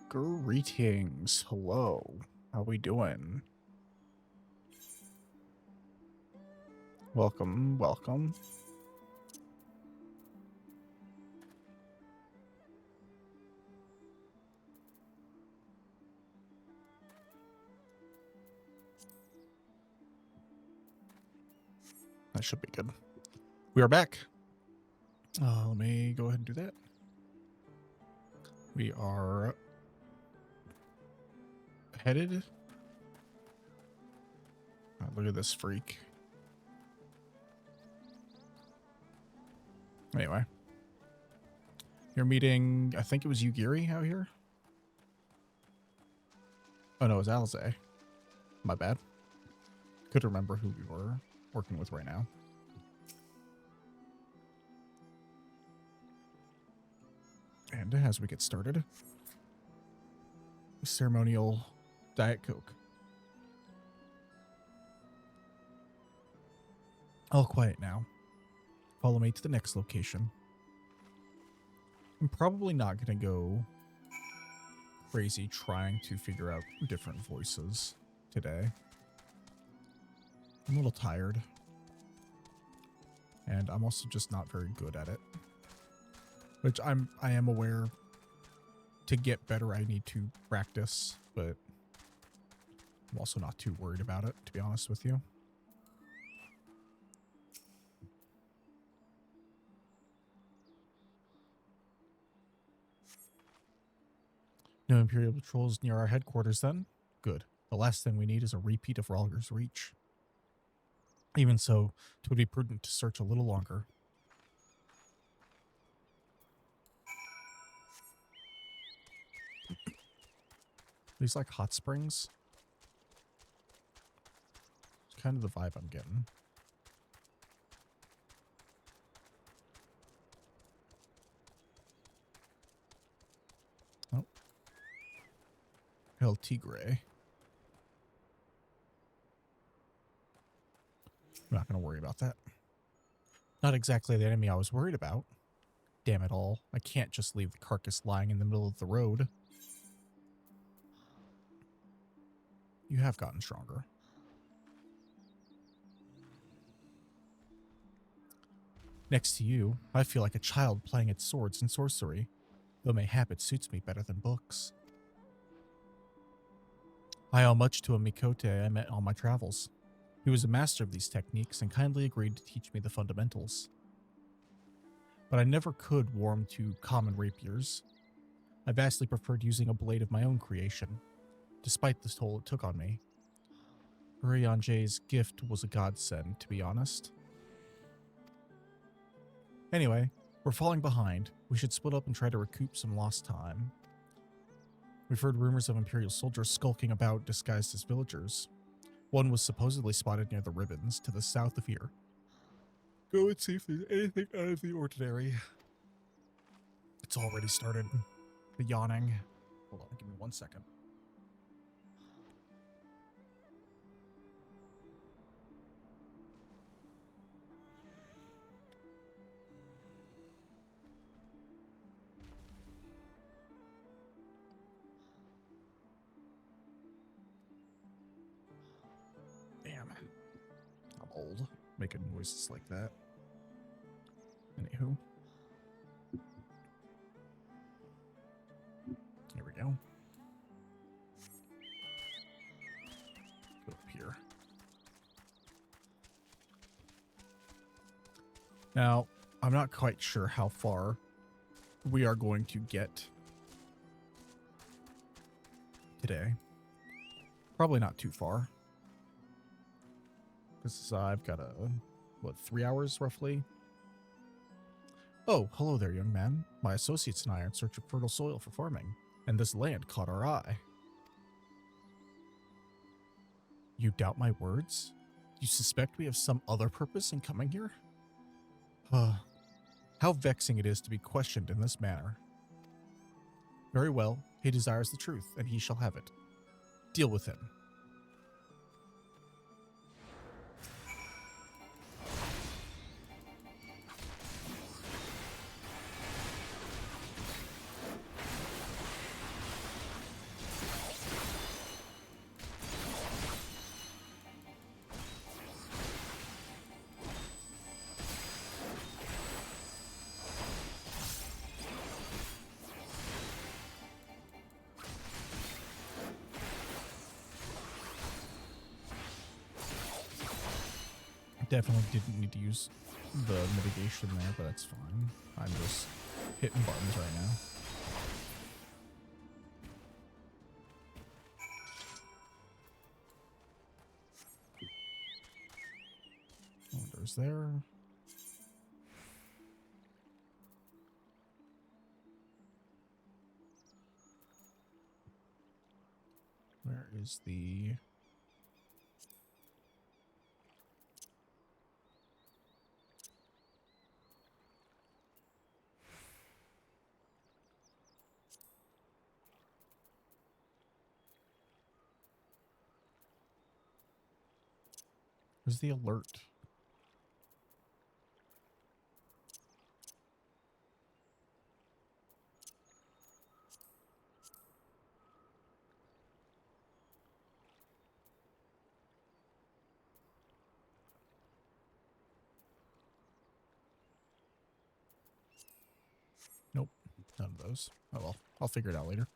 Greetings. Hello. How we doing? Welcome, welcome. That should be good. We are back. Let me go ahead and do that. We are headed. Look at this freak. Anyway. You're meeting, I think it was Yugiri out here? Oh no, it was Alze. My bad. Could remember who we were working with right now. And as we get started, ceremonial Diet Coke. All quiet now. Follow me to the next location. I'm probably not going to go crazy trying to figure out different voices today. I'm a little tired. And I'm also just not very good at it. Which I am aware to get better I need to practice, but I'm also not too worried about it, to be honest with you. No Imperial patrols near our headquarters then? Good. The last thing we need is a repeat of Ralger's Reach. Even so, it would be prudent to search a little longer. These like hot springs. It's kind of the vibe I'm getting. Oh. El Tigre. I'm not going to worry about that. Not exactly the enemy I was worried about. Damn it all. I can't just leave the carcass lying in the middle of the road. You have gotten stronger. Next to you, I feel like a child playing at swords and sorcery, though mayhap it suits me better than books. I owe much to a Mikote I met on my travels. He was a master of these techniques and kindly agreed to teach me the fundamentals. But I never could warm to common rapiers. I vastly preferred using a blade of my own creation, despite the toll it took on me. Urianje's gift was a godsend, to be honest. Anyway, we're falling behind. We should split up and try to recoup some lost time. We've heard rumors of Imperial soldiers skulking about disguised as villagers. One was supposedly spotted near the ribbons to the south of here. Go and see if there's anything out of the ordinary. It's already started. The yawning. Hold on, give me 1 second. Damn. I'm old, making noises like that. Anywho. Here we go. Go up here. Now, I'm not quite sure how far we are going to get today. Probably not too far. Because I've got 3 hours roughly? Oh, hello there, young man. My associates and I are in search of fertile soil for farming, and this land caught our eye. You doubt my words? You suspect we have some other purpose in coming here? How vexing it is to be questioned in this manner. Very well, he desires the truth, and he shall have it. Deal with him. Definitely didn't need to use the mitigation there, but that's fine. I'm just hitting buttons right now. Oh, there's there. Where is the... Where's the alert? Nope, none of those. Oh well, I'll figure it out later.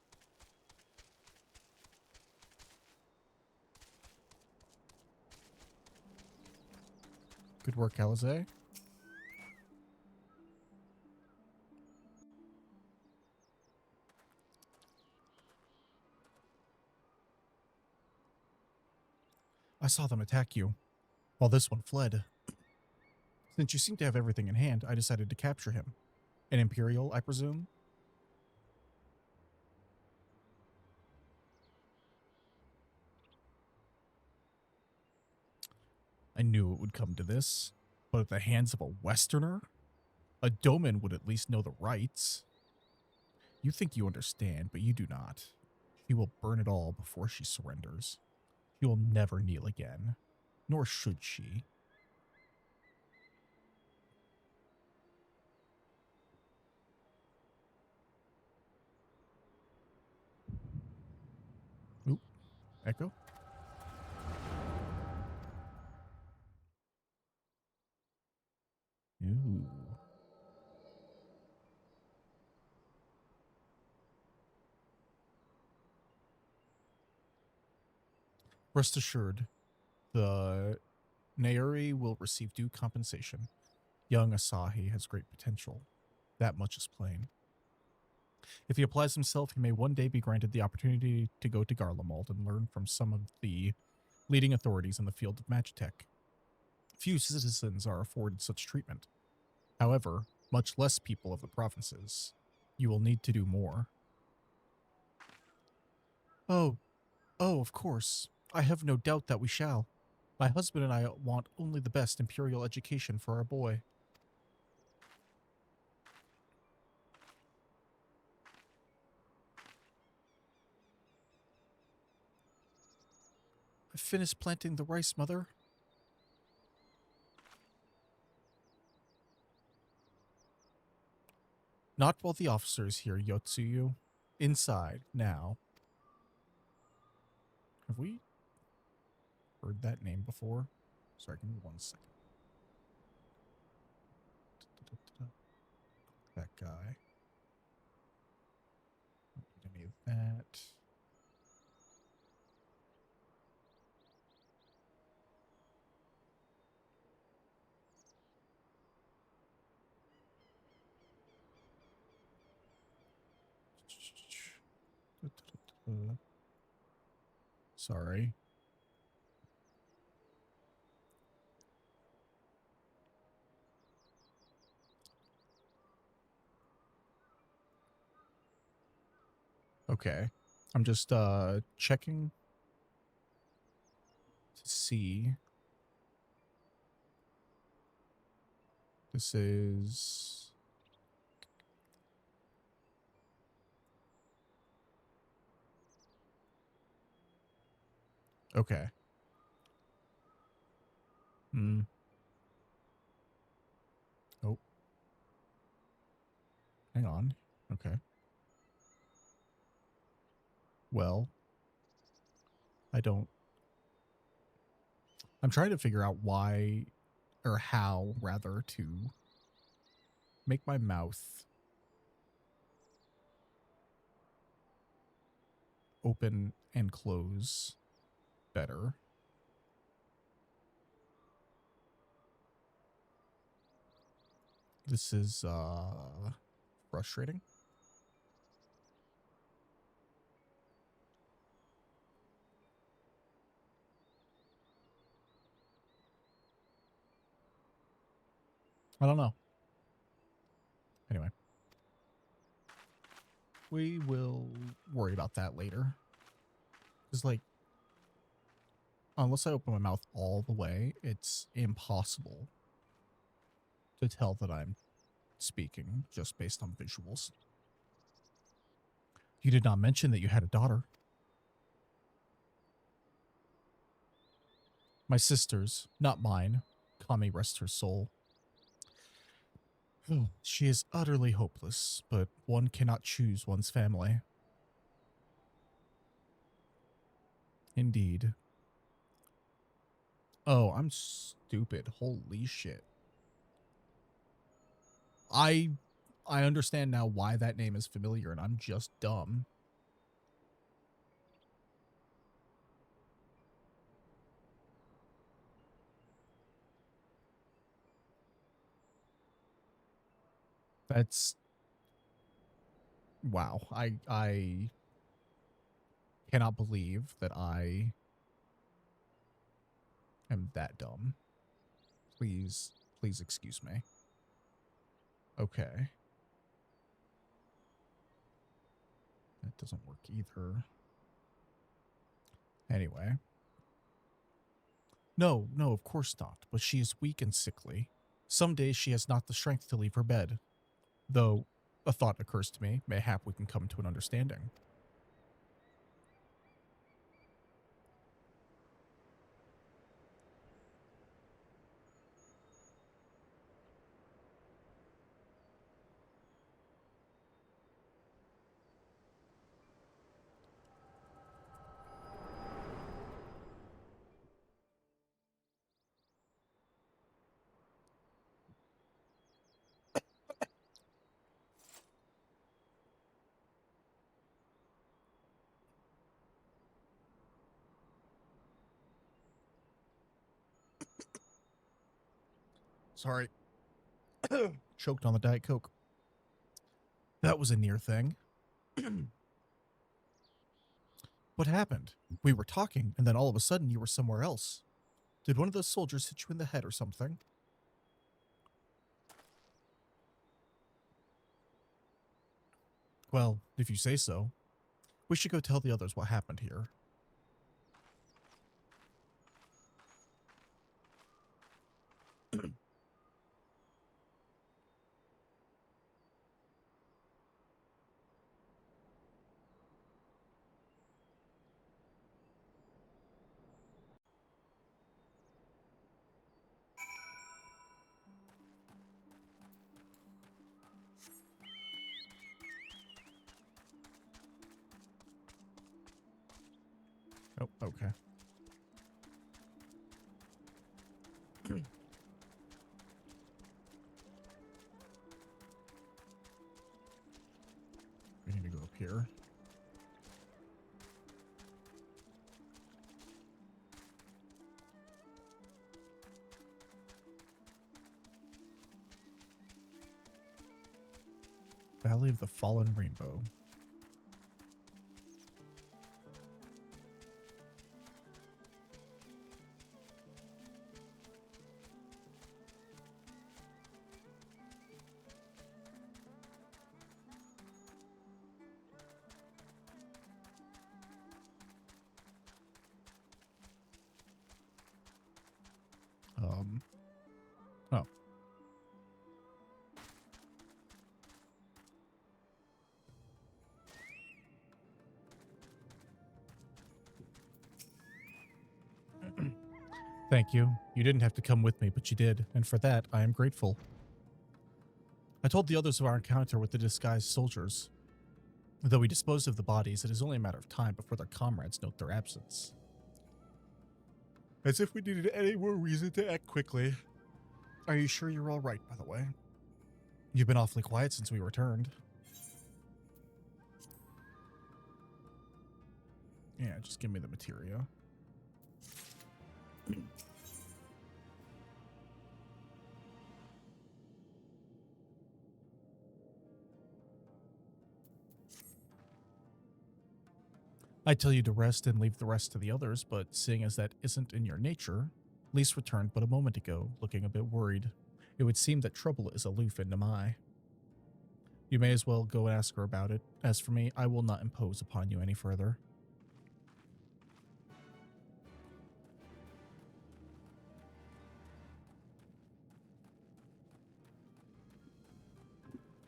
Good work, Eorzea. I saw them attack you, while this one fled. Since you seem to have everything in hand, I decided to capture him. An Imperial, I presume? I knew it would come to this, but at the hands of a Westerner? A Doman would at least know the rights. You think you understand, but you do not. She will burn it all before she surrenders. She will never kneel again, nor should she. Oop, echo? Ooh. Rest assured, the Nairi will receive due compensation. Young Asahi has great potential. That much is plain. If he applies himself, he may one day be granted the opportunity to go to Garlemald and learn from some of the leading authorities in the field of magitech. Few citizens are afforded such treatment. However, much less people of the provinces. You will need to do more. Oh, of course. I have no doubt that we shall. My husband and I want only the best imperial education for our boy. I finished planting the rice, Mother. Not while the officer is here, Yotsuyu. Inside, now. Have we heard that name before? Sorry, give me 1 second. That guy. Don't need any of that. Sorry. Okay. I'm just checking to see. This is okay. Oh. Hang on. Okay. Well, I'm trying to figure out why, or how, rather, to make my mouth open and close better. This is frustrating. I don't know. Anyway. We will worry about that later. Because, like, unless I open my mouth all the way, it's impossible to tell that I'm speaking just based on visuals. You did not mention that you had a daughter. My sister's, not mine. Kami rest her soul. She is utterly hopeless, but one cannot choose one's family. Indeed. Oh, I'm stupid. Holy shit. I understand now why that name is familiar, and I'm just dumb. That's... wow. I cannot believe that I am that dumb. Please excuse me. Okay. That doesn't work either. Anyway. No, of course not. But she is weak and sickly. Some days she has not the strength to leave her bed. Though, a thought occurs to me. Mayhap we can come to an understanding. Sorry. Choked on the Diet Coke. That was a near thing. What happened? We were talking, and then all of a sudden you were somewhere else. Did one of those soldiers hit you in the head or something? Well, if you say so. We should go tell the others what happened here. Oh, okay. We need to go up here. Valley of the Fallen Rainbow. Oh. Thank you. You didn't have to come with me, but you did, and for that, I am grateful. I told the others of our encounter with the disguised soldiers. Though we disposed of the bodies, it is only a matter of time before their comrades note their absence. As if we needed any more reason to act quickly. Are you sure you're all right, by the way? You've been awfully quiet since we returned. Yeah, just give me the materia. I tell you to rest and leave the rest to the others, but seeing as that isn't in your nature, Lise returned but a moment ago, looking a bit worried. It would seem that trouble is aloof in Namai. You may as well go and ask her about it. As for me, I will not impose upon you any further.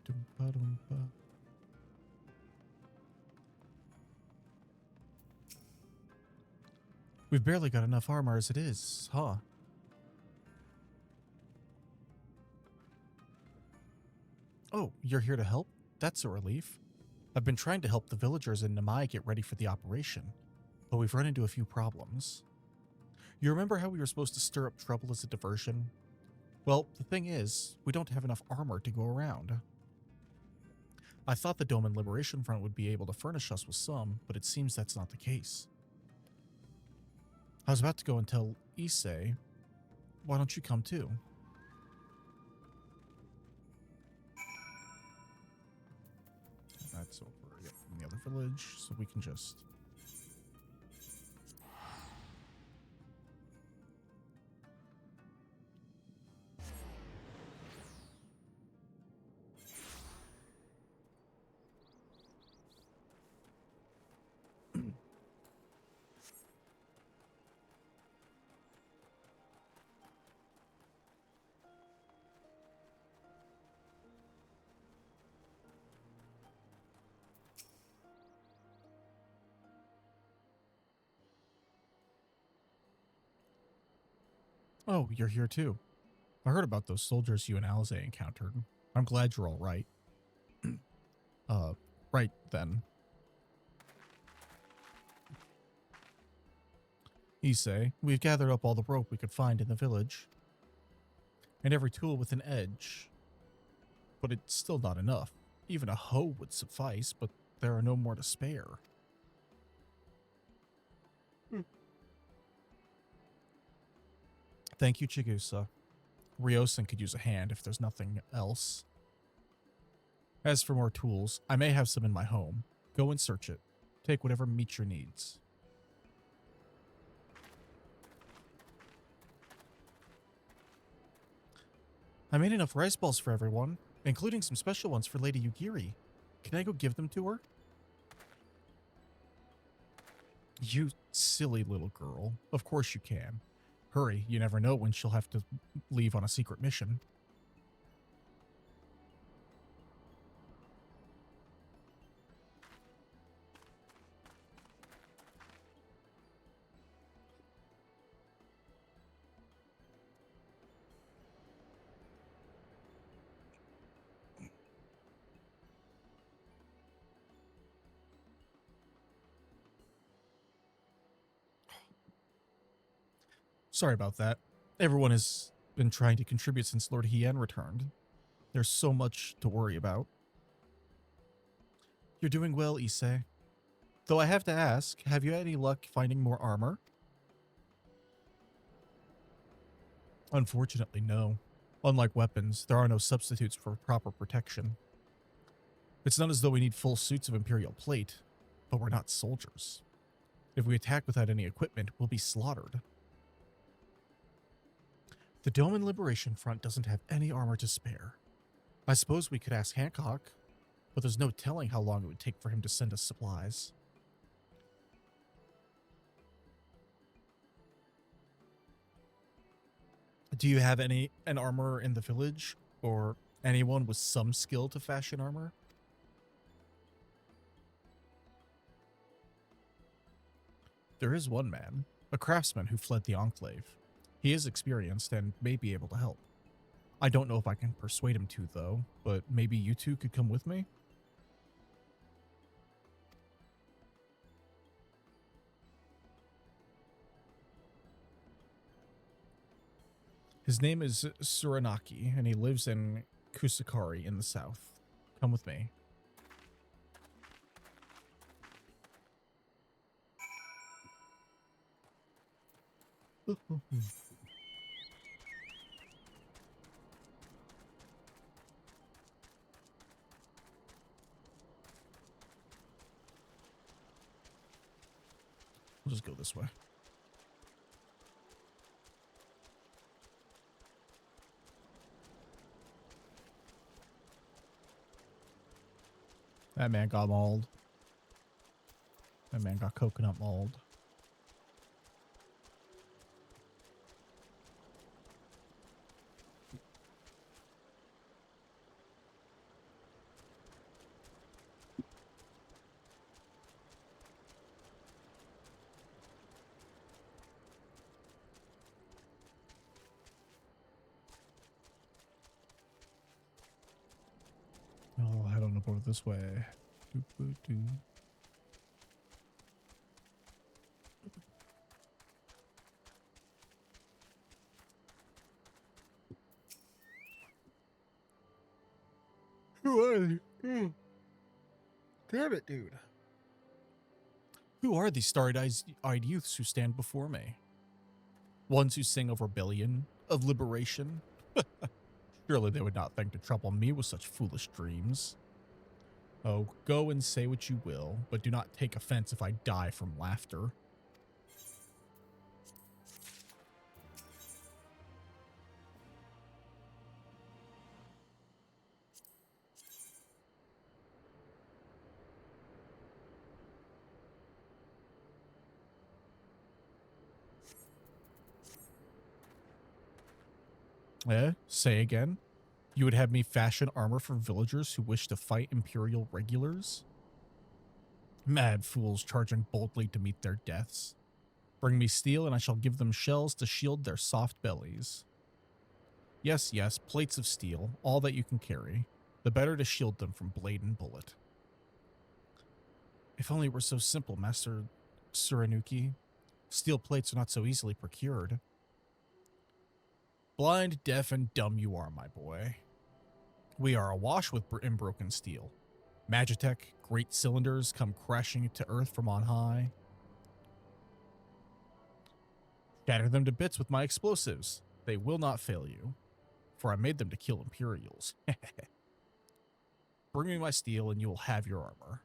Doompa-doompa. We've barely got enough armor as it is, huh? Oh, you're here to help? That's a relief. I've been trying to help the villagers in Namai get ready for the operation, but we've run into a few problems. You remember how we were supposed to stir up trouble as a diversion? Well, the thing is, we don't have enough armor to go around. I thought the Doma and Liberation Front would be able to furnish us with some, but it seems that's not the case. I was about to go and tell Issei. Why don't you come too? That's over from the other village, so we can just... Oh, you're here too. I heard about those soldiers you and Alize encountered. I'm glad you're all right. Right then. Issei, we've gathered up all the rope we could find in the village. And every tool with an edge. But it's still not enough. Even a hoe would suffice, but there are no more to spare. Thank you, Chigusa. Ryosen could use a hand if there's nothing else. As for more tools, I may have some in my home. Go and search it. Take whatever meets your needs. I made enough rice balls for everyone, including some special ones for Lady Yugiri. Can I go give them to her? You silly little girl. Of course you can. Hurry, you never know when she'll have to leave on a secret mission. Sorry about that. Everyone has been trying to contribute since Lord Hien returned. There's so much to worry about. You're doing well, Issei. Though I have to ask, have you had any luck finding more armor? Unfortunately, no. Unlike weapons, there are no substitutes for proper protection. It's not as though we need full suits of Imperial plate, but we're not soldiers. If we attack without any equipment, we'll be slaughtered. The Doma and Liberation Front doesn't have any armor to spare. I suppose we could ask Hancock, but there's no telling how long it would take for him to send us supplies. Do you have an armor in the village, or anyone with some skill to fashion armor? There is one man, a craftsman who fled the Enclave. He is experienced and may be able to help. I don't know if I can persuade him to, though, but maybe you two could come with me? His name is Suranaki, and he lives in Kusakari in the south. Come with me. We'll just go this way. That man got mauled. That man got coconut mauled. I'll head on up over this way. Doo-boo-doo. Who are they? Damn it, dude. Who are these starry-eyed youths who stand before me? Ones who sing of rebellion, of liberation? Surely they would not think to trouble me with such foolish dreams. Oh, go and say what you will, but do not take offense if I die from laughter. Say again? You would have me fashion armor for villagers who wish to fight Imperial regulars? Mad fools charging boldly to meet their deaths. Bring me steel and I shall give them shells to shield their soft bellies. Yes, yes, plates of steel, all that you can carry. The better to shield them from blade and bullet. If only it were so simple, Master Suranuki. Steel plates are not so easily procured. Blind, deaf, and dumb you are, my boy. We are awash with broken steel. Magitech, great cylinders come crashing to earth from on high. Shatter them to bits with my explosives. They will not fail you, for I made them to kill Imperials. Bring me my steel and you will have your armor.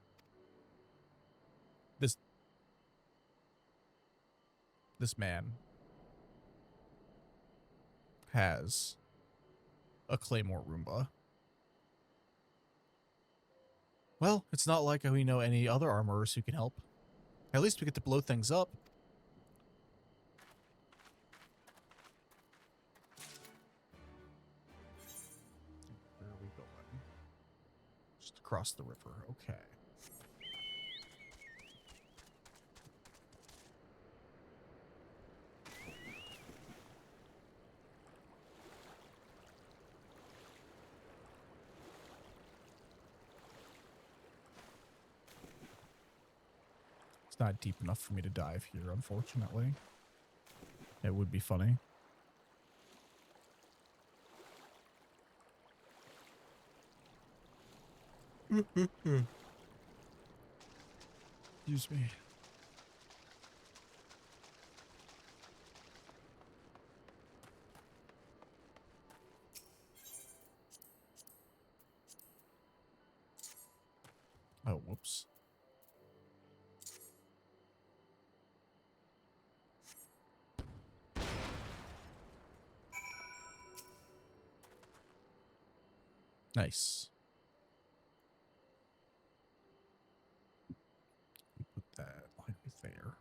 This man has a Claymore Roomba. Well, it's not like we know any other armorers who can help. At least we get to blow things up. Where are we going? Just across the river. Okay. Not deep enough for me to dive here, unfortunately. It would be funny. Excuse me. Oh, whoops. Nice. Put that like there.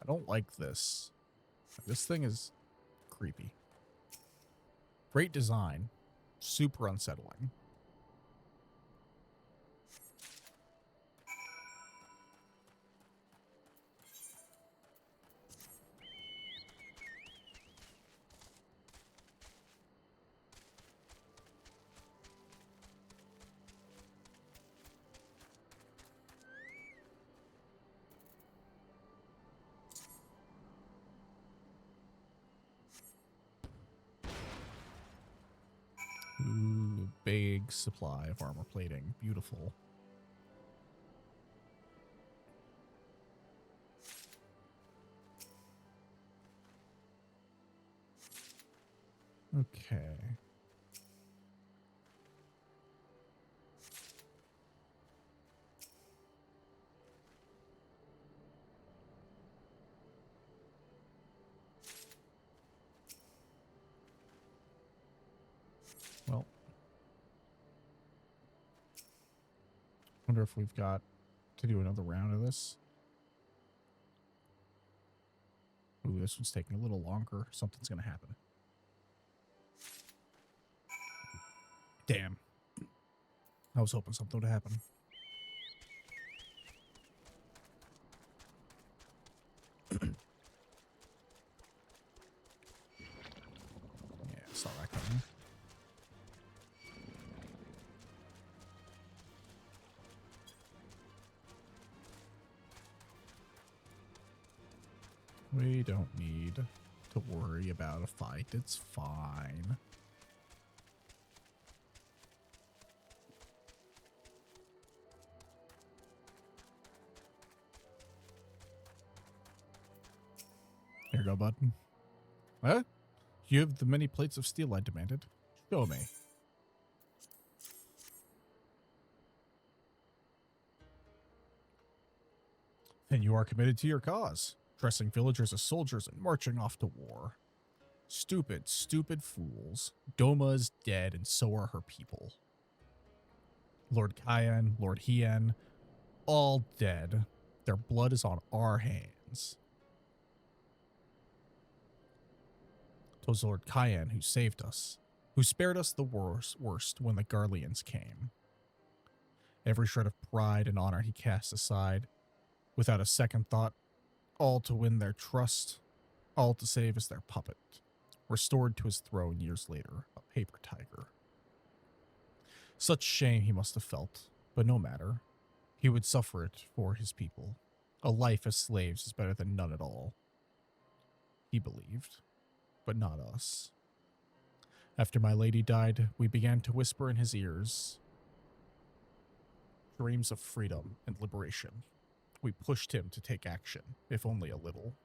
I don't like this. This thing is creepy. Great design. Super unsettling. Ooh, big supply of armor plating. Beautiful. Okay. Well, wonder if we've got to do another round of this. Ooh, this one's taking a little longer. Something's gonna happen. Damn. I was hoping something would happen. Yeah, saw that coming. We don't need to worry about a fight. It's fine. Here you go, bud. Huh? You have the many plates of steel I demanded. Show me. And you are committed to your cause, dressing villagers as soldiers and marching off to war. Stupid, stupid fools. Doma is dead, and so are her people. Lord Kyan, Lord Hien, all dead. Their blood is on our hands. 'Twas Lord Kyan who saved us, who spared us the worst when the Garleans came. Every shred of pride and honor he cast aside, without a second thought, all to win their trust, all to save as their puppet, restored to his throne years later, a paper tiger. Such shame he must have felt, but no matter. He would suffer it for his people. A life as slaves is better than none at all. He believed, but not us. After my lady died, we began to whisper in his ears dreams of freedom and liberation. We pushed him to take action, if only a little.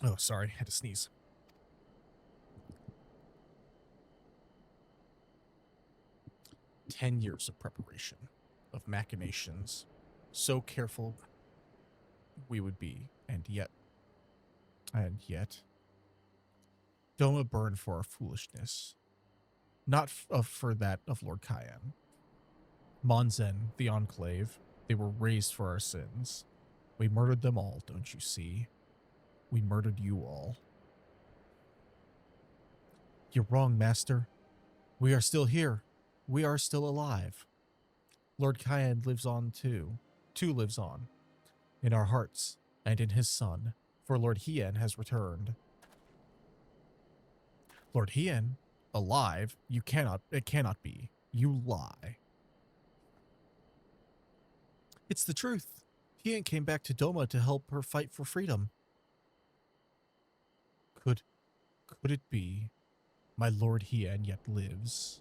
Oh, sorry, had to sneeze. "10 years of preparation, of machinations, so careful we would be, and yet, Doma burned for our foolishness, not for that of Lord Kyan. Monzen, the Enclave, they were raised for our sins. We murdered them all, don't you see? We murdered you all." "You're wrong, Master. We are still here. We are still alive. Lord Kyan lives on too. Too lives on. In our hearts, and in his son, for Lord Hien has returned." "Lord Hien? Alive? It cannot be. You lie." "It's the truth. Hien came back to Doma to help her fight for freedom." Could it be my Lord Hien yet lives?"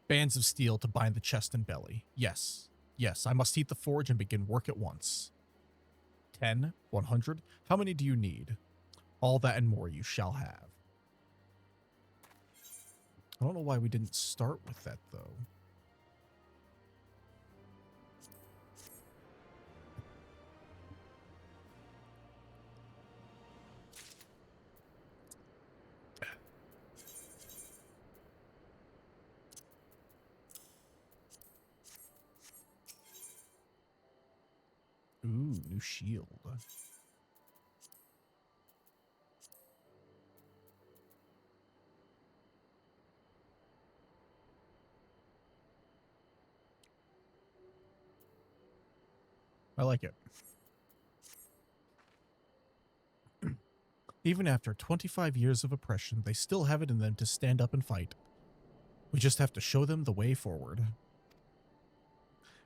"Bands of steel to bind the chest and belly. Yes, I must heat the forge and begin work at once. 10, 100, how many do you need? All that and more you shall have." I don't know why we didn't start with that, though. Ooh, new shield. I like it. Even after 25 years of oppression, they still have it in them to stand up and fight. We just have to show them the way forward.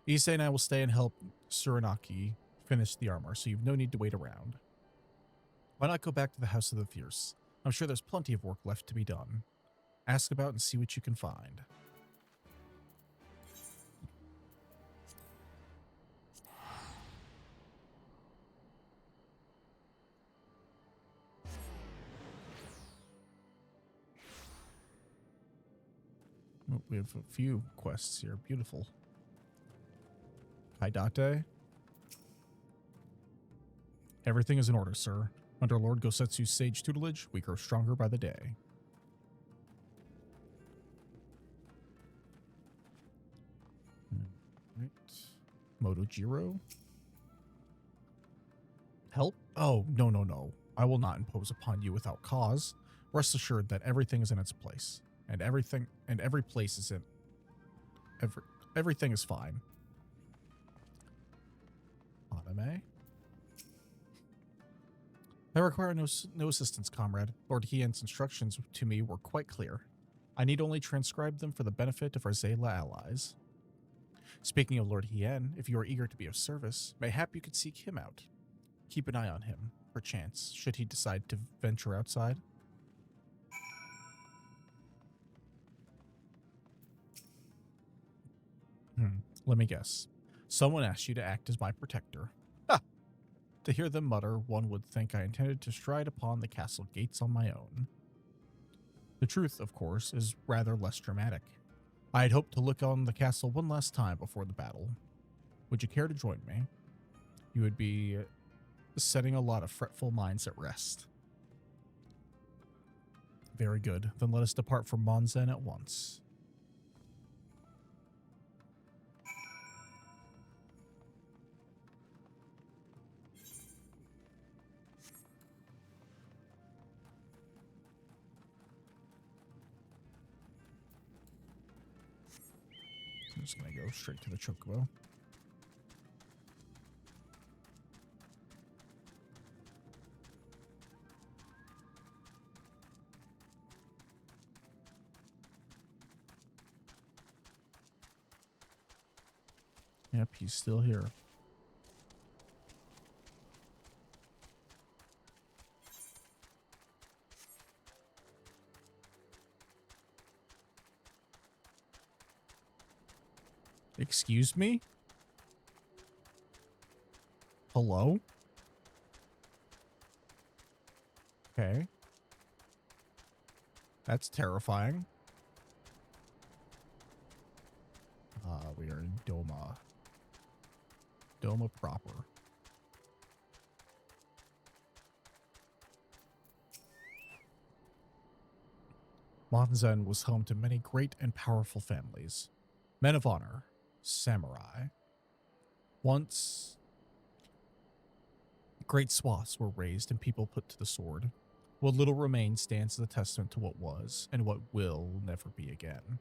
Issei and I will stay and help Suranaki finish the armor, so you've no need to wait around. Why not go back to the House of the Fierce? I'm sure there's plenty of work left to be done. Ask about and see what you can find. We have a few quests here. Beautiful. Haidate. Everything is in order, sir. Under Lord Gosetsu's sage tutelage, we grow stronger by the day. Right. Motojiro? Help? Oh, no, no, no. I will not impose upon you without cause. Rest assured that everything is in its place. And every place is in... Everything is fine. Anime? I require no assistance, comrade. Lord Hien's instructions to me were quite clear. I need only transcribe them for the benefit of our Zayla allies. Speaking of Lord Hien, if you are eager to be of service, mayhap you could seek him out. Keep an eye on him, perchance, should he decide to venture outside. Let me guess. Someone asked you to act as my protector. Ha! To hear them mutter, one would think I intended to stride upon the castle gates on my own. The truth, of course, is rather less dramatic. I had hoped to look on the castle one last time before the battle. Would you care to join me? You would be setting a lot of fretful minds at rest. Very good. Then let us depart from Monzen at once. I'm just going to go straight to the Chocobo. Yep, he's still here. Excuse me? Hello? Okay. That's terrifying. We are in Doma. Doma proper. Monzen was home to many great and powerful families. Men of honor. Samurai. Once, great swaths were raised and people put to the sword. What little remains stands as a testament to what was and what will never be again.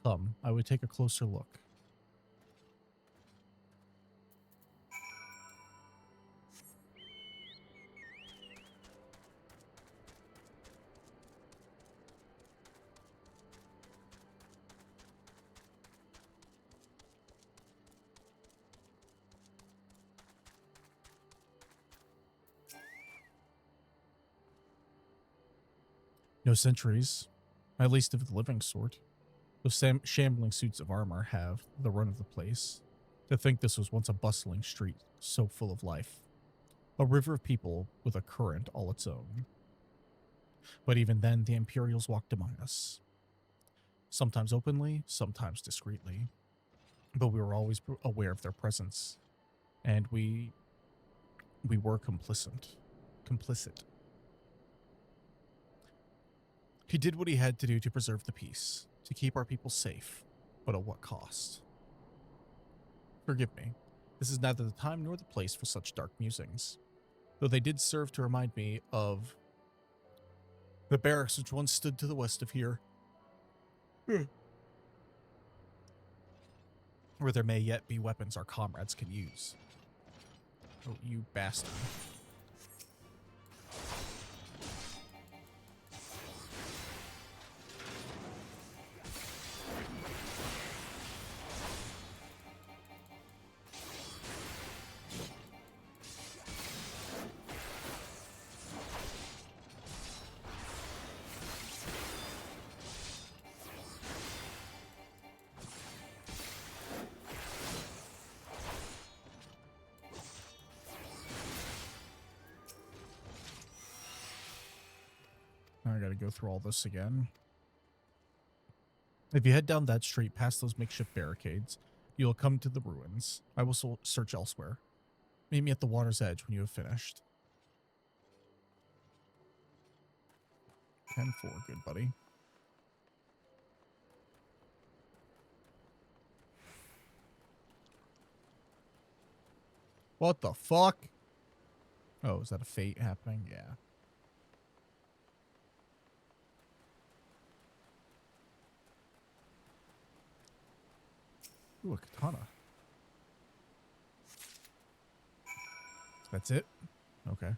Come, I would take a closer look. No sentries, at least of the living sort. Those shambling suits of armor have the run of the place. To think this was once a bustling street, so full of life. A river of people with a current all its own. But even then, the Imperials walked among us. Sometimes openly, sometimes discreetly. But we were always aware of their presence. And we were complicit. He did what he had to do to preserve the peace, to keep our people safe, but at what cost? Forgive me, this is neither the time nor the place for such dark musings, though they did serve to remind me of the barracks which once stood to the west of here, where there may yet be weapons our comrades can use. Oh, you bastard. I gotta go through all this again. If you head down that street past those makeshift barricades, You'll come to the ruins. I will search elsewhere. Meet me at the water's edge when you have finished. 10-4, good buddy. What the fuck? Oh, is that a fate happening? Yeah. Ooh, a katana. That's it? Okay.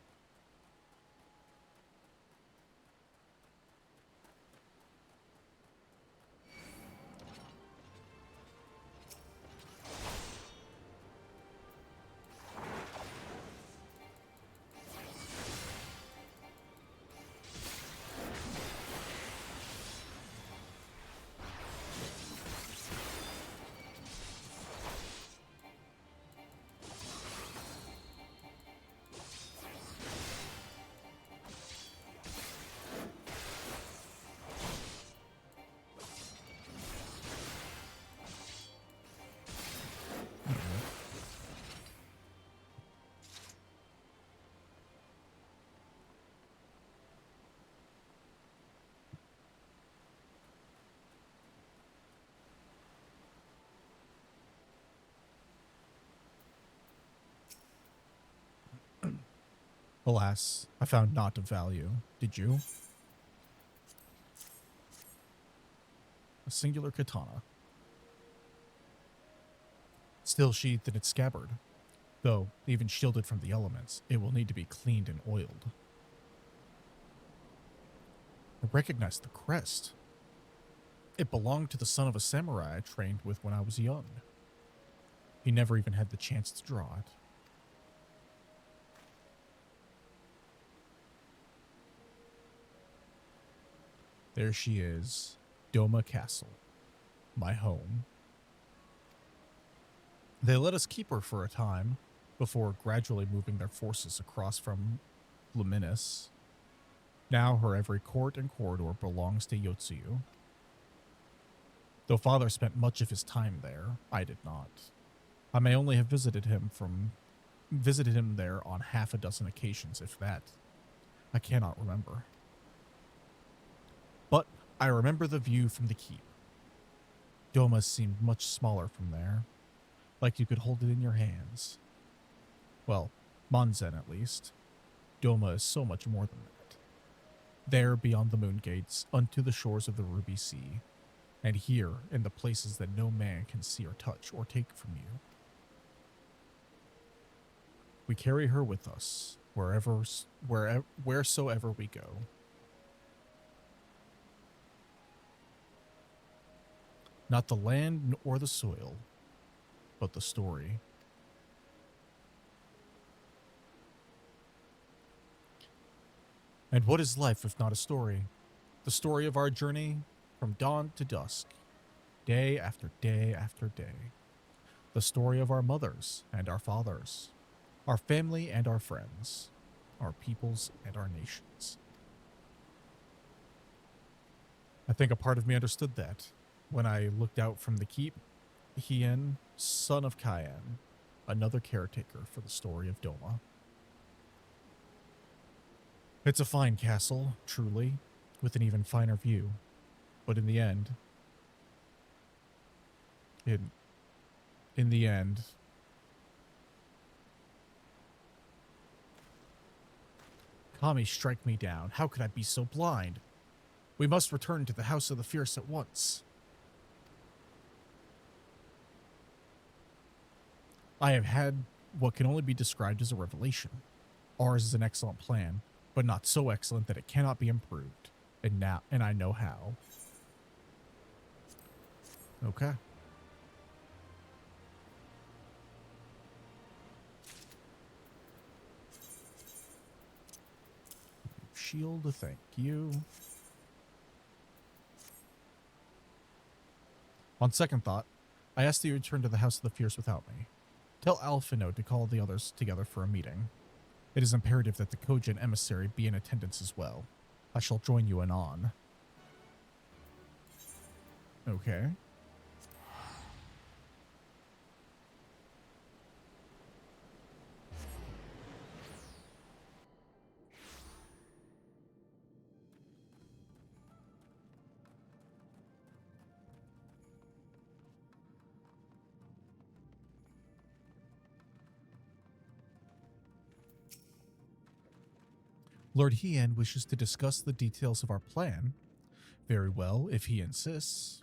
Alas, I found naught of value. Did you? A singular katana. Still sheathed in its scabbard. Though, even shielded from the elements, it will need to be cleaned and oiled. I recognized the crest. It belonged to the son of a samurai I trained with when I was young. He never even had the chance to draw it. There she is, Doma Castle, my home. They let us keep her for a time, before gradually moving their forces across from Luminous. Now her every court and corridor belongs to Yotsuyu. Though father spent much of his time there, I did not. I may only have visited him there on half a dozen occasions, if that. I cannot remember. But I remember the view from the keep. Doma seemed much smaller from there, like you could hold it in your hands. Well, Monzen at least. Doma is so much more than that. There beyond the moon gates, unto the shores of the Ruby Sea, and here in the places that no man can see or touch or take from you. We carry her with us, wheresoever we go. Not the land or the soil, but the story. And what is life if not a story? The story of our journey from dawn to dusk, day after day after day. The story of our mothers and our fathers, our family and our friends, our peoples and our nations. I think a part of me understood that when I looked out from the keep. Hien, son of Kyan, another caretaker for the story of Doma. It's a fine castle, truly, with an even finer view. But in the end, Kami, strike me down. How could I be so blind? We must return to the House of the Fierce at once. I have had what can only be described as a revelation. Ours is an excellent plan, but not so excellent that it cannot be improved. And I know how. Okay. Shield, thank you. On second thought, I asked that you return to the House of the Fierce without me. Tell Alphino to call the others together for a meeting. It is imperative that the Kojin emissary be in attendance as well. I shall join you anon. Okay. Lord Hien wishes to discuss the details of our plan. Very well, if he insists.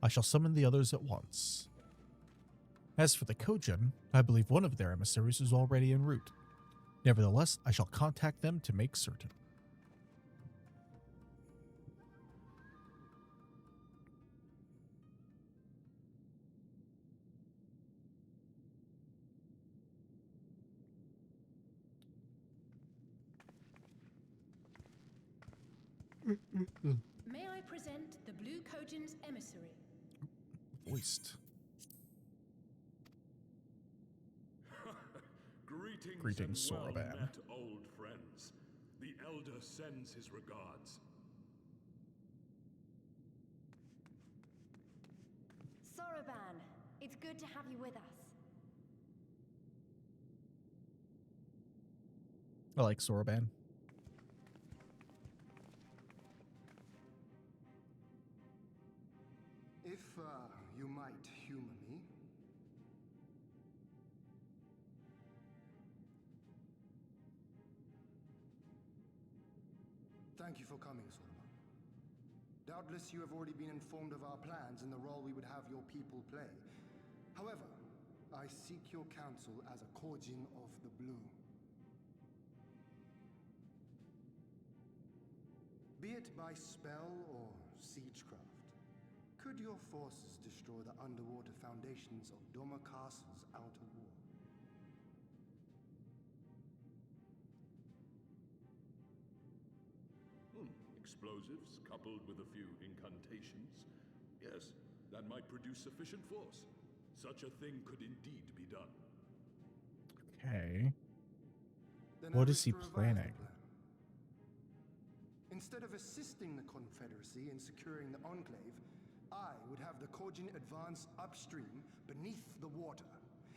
I shall summon the others at once. As for the Kojin, I believe one of their emissaries is already en route. Nevertheless, I shall contact them to make certain. May I present the Blue Kojin's emissary? Voiced. Greetings, Soroban. and well-met old friends. The Elder sends his regards. Soroban, it's good to have you with us. I like Soroban. If you might humor me. Thank you for coming, Soroban. Doubtless you have already been informed of our plans and the role we would have your people play. However, I seek your counsel as a Kojin of the Blue. Be it by spell or siegecraft, could your forces destroy the underwater foundations of Doma Castle's outer wall? Explosives coupled with a few incantations. Yes, that might produce sufficient force. Such a thing could indeed be done. Okay. Then What I is he wish to revise the planning? plan. Instead of assisting the Confederacy in securing the Enclave, I would have the Kojin advance upstream beneath the water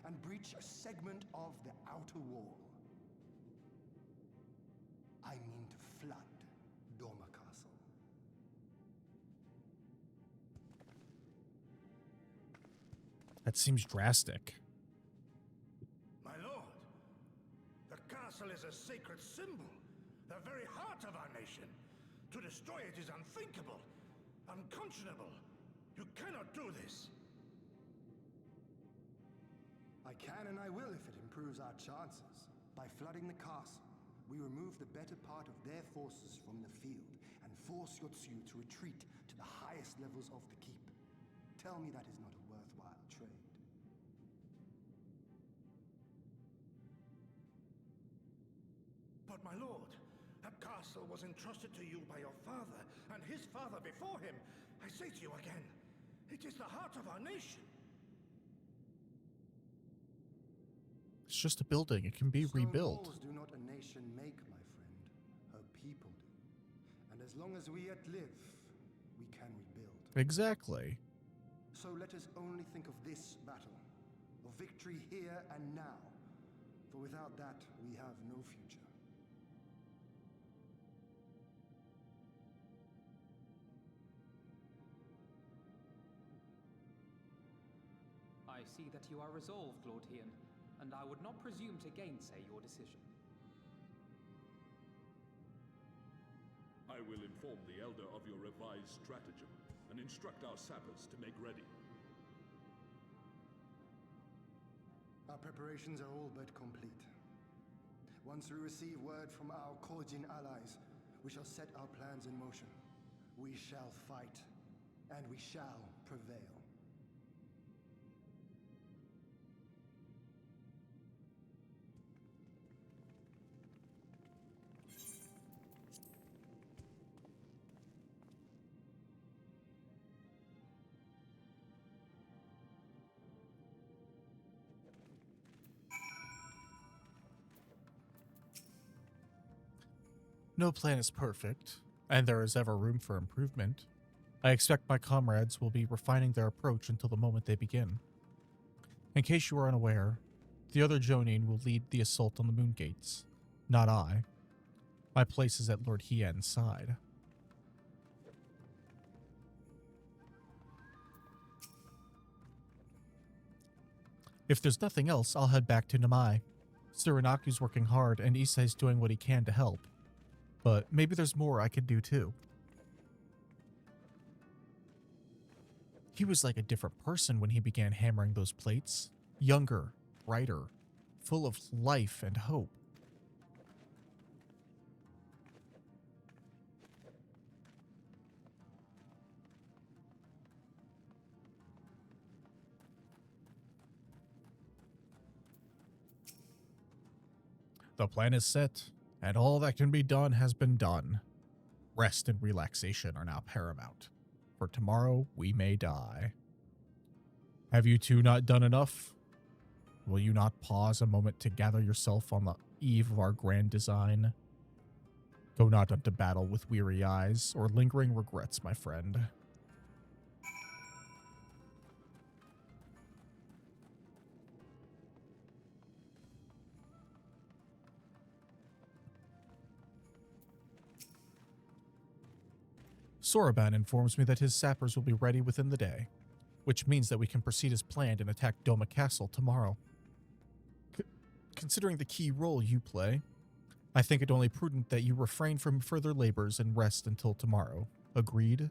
and breach a segment of the outer wall. I mean to flood Doma Castle. That seems drastic. My lord, the castle is a sacred symbol, the very heart of our nation. To destroy it is unthinkable, unconscionable. You cannot do this. I can and I will if it improves our chances. By flooding the castle, we remove the better part of their forces from the field and force Yotsu to retreat to the highest levels of the keep. Tell me that is not a worthwhile trade. But my lord, that castle was entrusted to you by your father and his father before him. I say to you again, it is the heart of our nation. It's just a building. It can be Stone rebuilt. walls do not a nation make, my friend. Her people do. And as long as we yet live, we can rebuild. Exactly. So let us only think of this battle, of victory here and now. For without that, we have no future. I see that you are resolved, Lord Hien, and I would not presume to gainsay your decision. I will inform the Elder of your revised stratagem and instruct our sappers to make ready. Our preparations are all but complete. Once we receive word from our Kojin allies, we shall set our plans in motion. We shall fight, and we shall prevail. No plan is perfect, and there is ever room for improvement. I expect my comrades will be refining their approach until the moment they begin. In case you are unaware, the other Jonin will lead the assault on the moon gates, not I. My place is at Lord Hien's side. If there's nothing else, I'll head back to Namai. Surinaku's working hard, and Issei's doing what he can to help. But maybe there's more I could do too. He was like a different person when he began hammering those plates. Younger, brighter, full of life and hope. The plan is set, and all that can be done has been done. Rest and relaxation are now paramount, for tomorrow we may die. Have you two not done enough? Will you not pause a moment to gather yourself on the eve of our grand design? Go not unto battle with weary eyes or lingering regrets, my friend. Soraban informs me that his sappers will be ready within the day, which means that we can proceed as planned and attack Doma Castle tomorrow. Considering the key role you play, I think it only prudent that you refrain from further labors and rest until tomorrow. Agreed?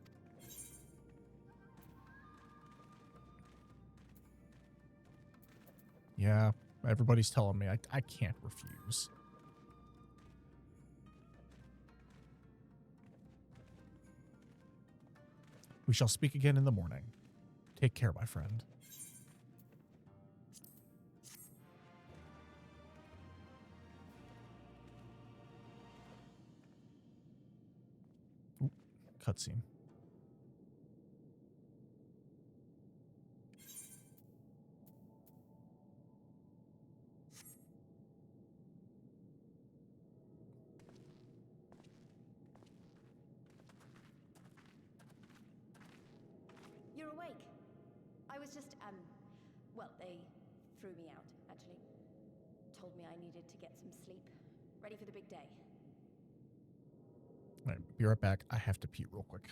Yeah, everybody's telling me I can't refuse. We shall speak again in the morning. Take care, my friend. Ooh, cutscene. You're awake. I was just, well, they threw me out, actually. Told me I needed to get some sleep. Ready for the big day. All right, be right back. I have to pee real quick.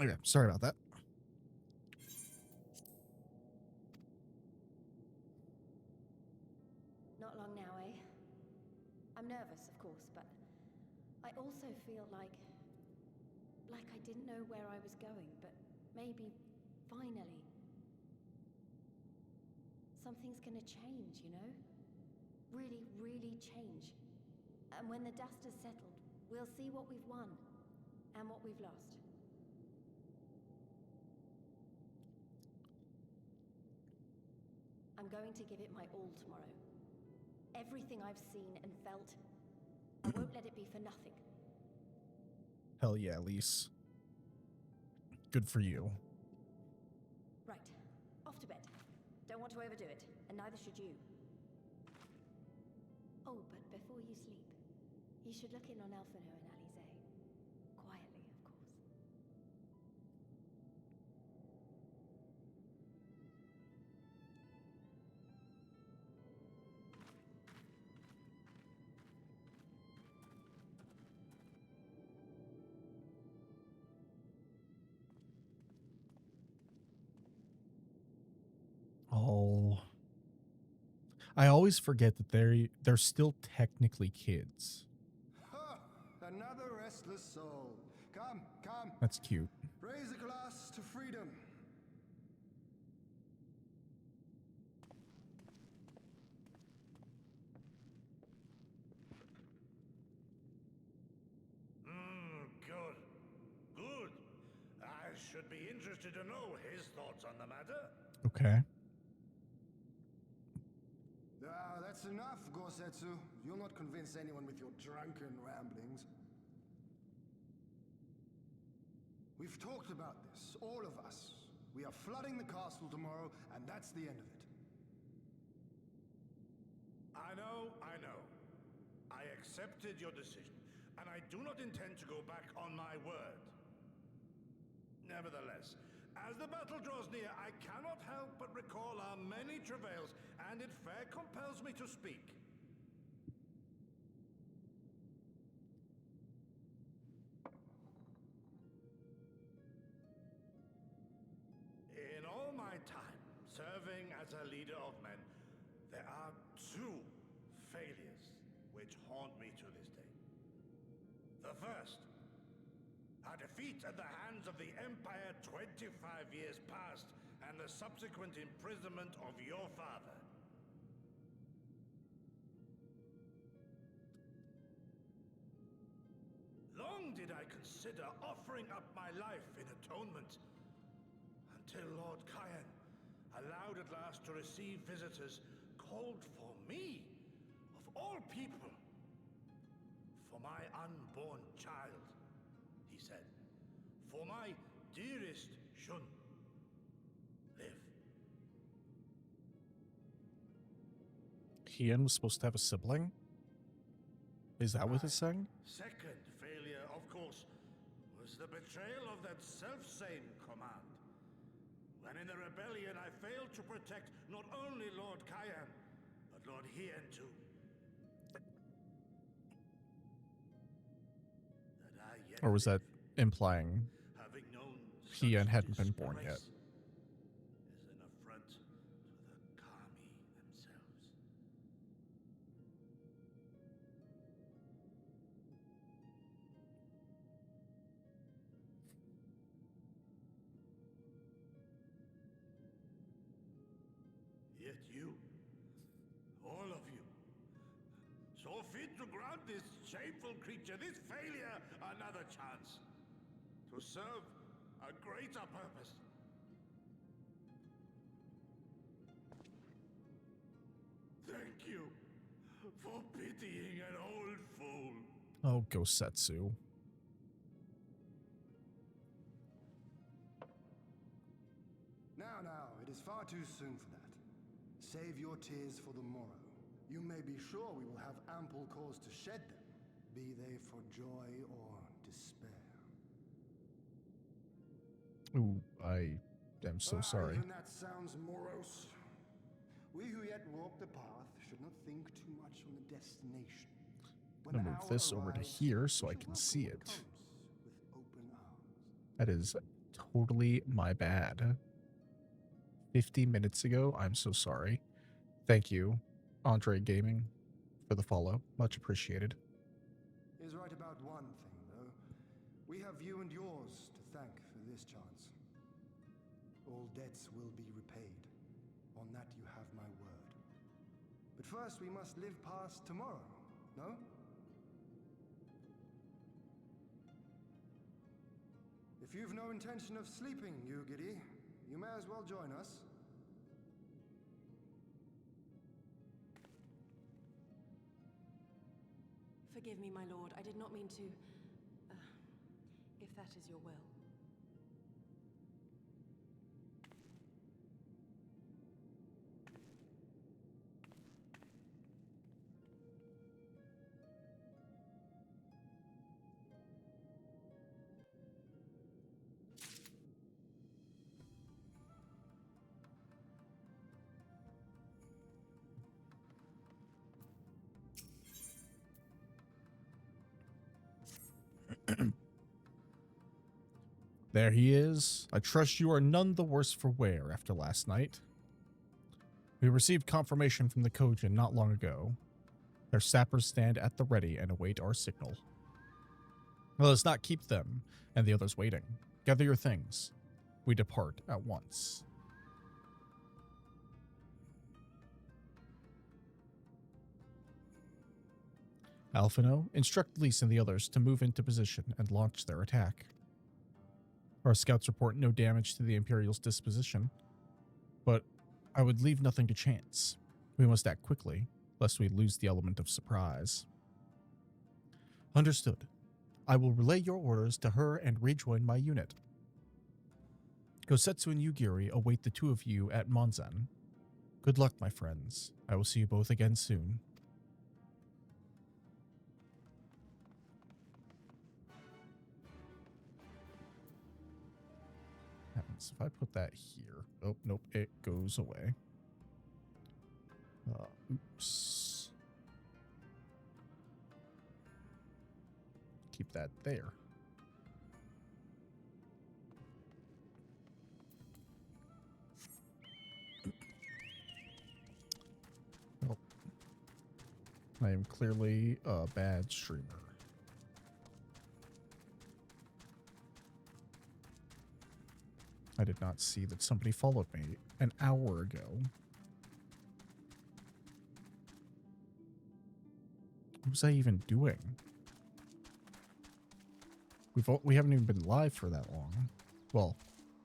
Okay, sorry about that. Not long now, eh? I'm nervous, of course, but I also feel like I didn't know where I was going, but maybe, finally, something's gonna change, you know? Really, really change. And when the dust has settled, we'll see what we've won and what we've lost. I'm going to give it my all tomorrow. Everything I've seen and felt, I won't let it be for nothing. Hell yeah, Lise. Good for you. Right, off to bed. Don't want to overdo it, and neither should you. Oh, but before you sleep, you should look in on Alphino and Alize. Quietly, of course. Oh. I always forget that they're still technically kids. Ha! Another restless soul. Come, come. That's cute. Raise a glass to freedom. Good. Good. I should be interested to know his thoughts on the matter. Okay. That's enough, Gosetsu. You'll not convince anyone with your drunken ramblings. We've talked about this, all of us. We are flooding the castle tomorrow, and that's the end of it. I know. I accepted your decision, and I do not intend to go back on my word. Nevertheless, as the battle draws near, I cannot help but recall our many travails, and it fair compels me to speak. In all my time serving as a leader of men, there are two failures which haunt me to this day. The first, a defeat at the hands of the Empire 25 years past, and the subsequent imprisonment of your father. Long did I consider offering up my life in atonement, until Lord Kyan allowed at last to receive visitors called for me, of all people, for my unborn child, he said, for my dearest Shun, live. Kian was supposed to have a sibling? Is that what it's saying? Second failure, of course, was the betrayal of that self-same command. When in the rebellion I failed to protect not only Lord Kyan, but Lord Hien too. That I yet Or was that live, implying having known Hien such hadn't been born yet? disgrace, is an affront to the Kami themselves. Yet you, all of you, saw fit to grant this shameful creature, this failure, another chance to serve a greater purpose. Thank you for pitying an old fool. Oh, Gosetsu. Now, it is far too soon for that. Save your tears for the morrow. You may be sure we will have ample cause to shed them, be they for joy or despair. Ooh, I am so sorry. Even that sounds morose. We who yet walk the path should not think too much on the destination. I'm gonna move this over to here so I can see it. With open arms. That is totally my bad. 50 minutes ago, I'm so sorry. Thank you, Andre Gaming, for the follow. Much appreciated. Is right about one thing, though. We have you and yours to thank for this chance. All debts will be repaid. On that you have my word. But first we must live past tomorrow, no? If you've no intention of sleeping, Yugiri, you may as well join us. Forgive me, my lord. I did not mean to... if that is your will. There he is. I trust you are none the worse for wear after last night. We received confirmation from the Kojin not long ago. Their sappers stand at the ready and await our signal. Let us not keep them and the others waiting. Gather your things. We depart at once. Alphino, instruct Lise and the others to move into position and launch their attack. Our scouts report no damage to the Imperial's disposition, but I would leave nothing to chance. We must act quickly, lest we lose the element of surprise. Understood. I will relay your orders to her and rejoin my unit. Kosetsu and Yugiri await the two of you at Monzen. Good luck, my friends. I will see you both again soon. Happens if I put that here. Oh, nope, it goes away. Oops. Keep that there. Well, I am clearly a bad streamer. I did not see that somebody followed me an hour ago. What was I even doing? We haven't even been live for that long. Well,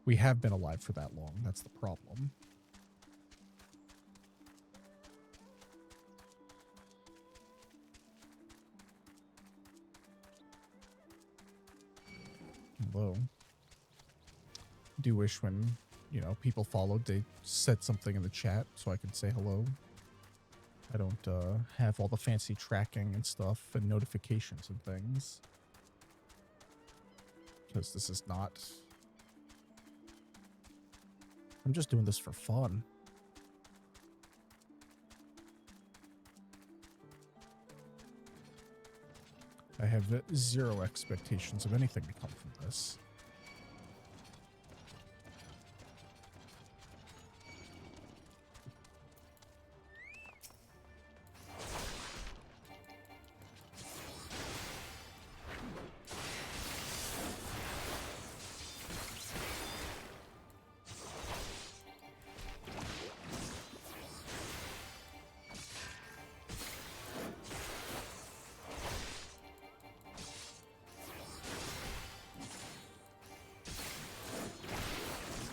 we have been alive for that long. That's the problem. Hello. Do wish when, you know, people followed, they said something in the chat so I could say hello. I don't have all the fancy tracking and stuff and notifications and things. Because this is not... I'm just doing this for fun. I have zero expectations of anything to come from this.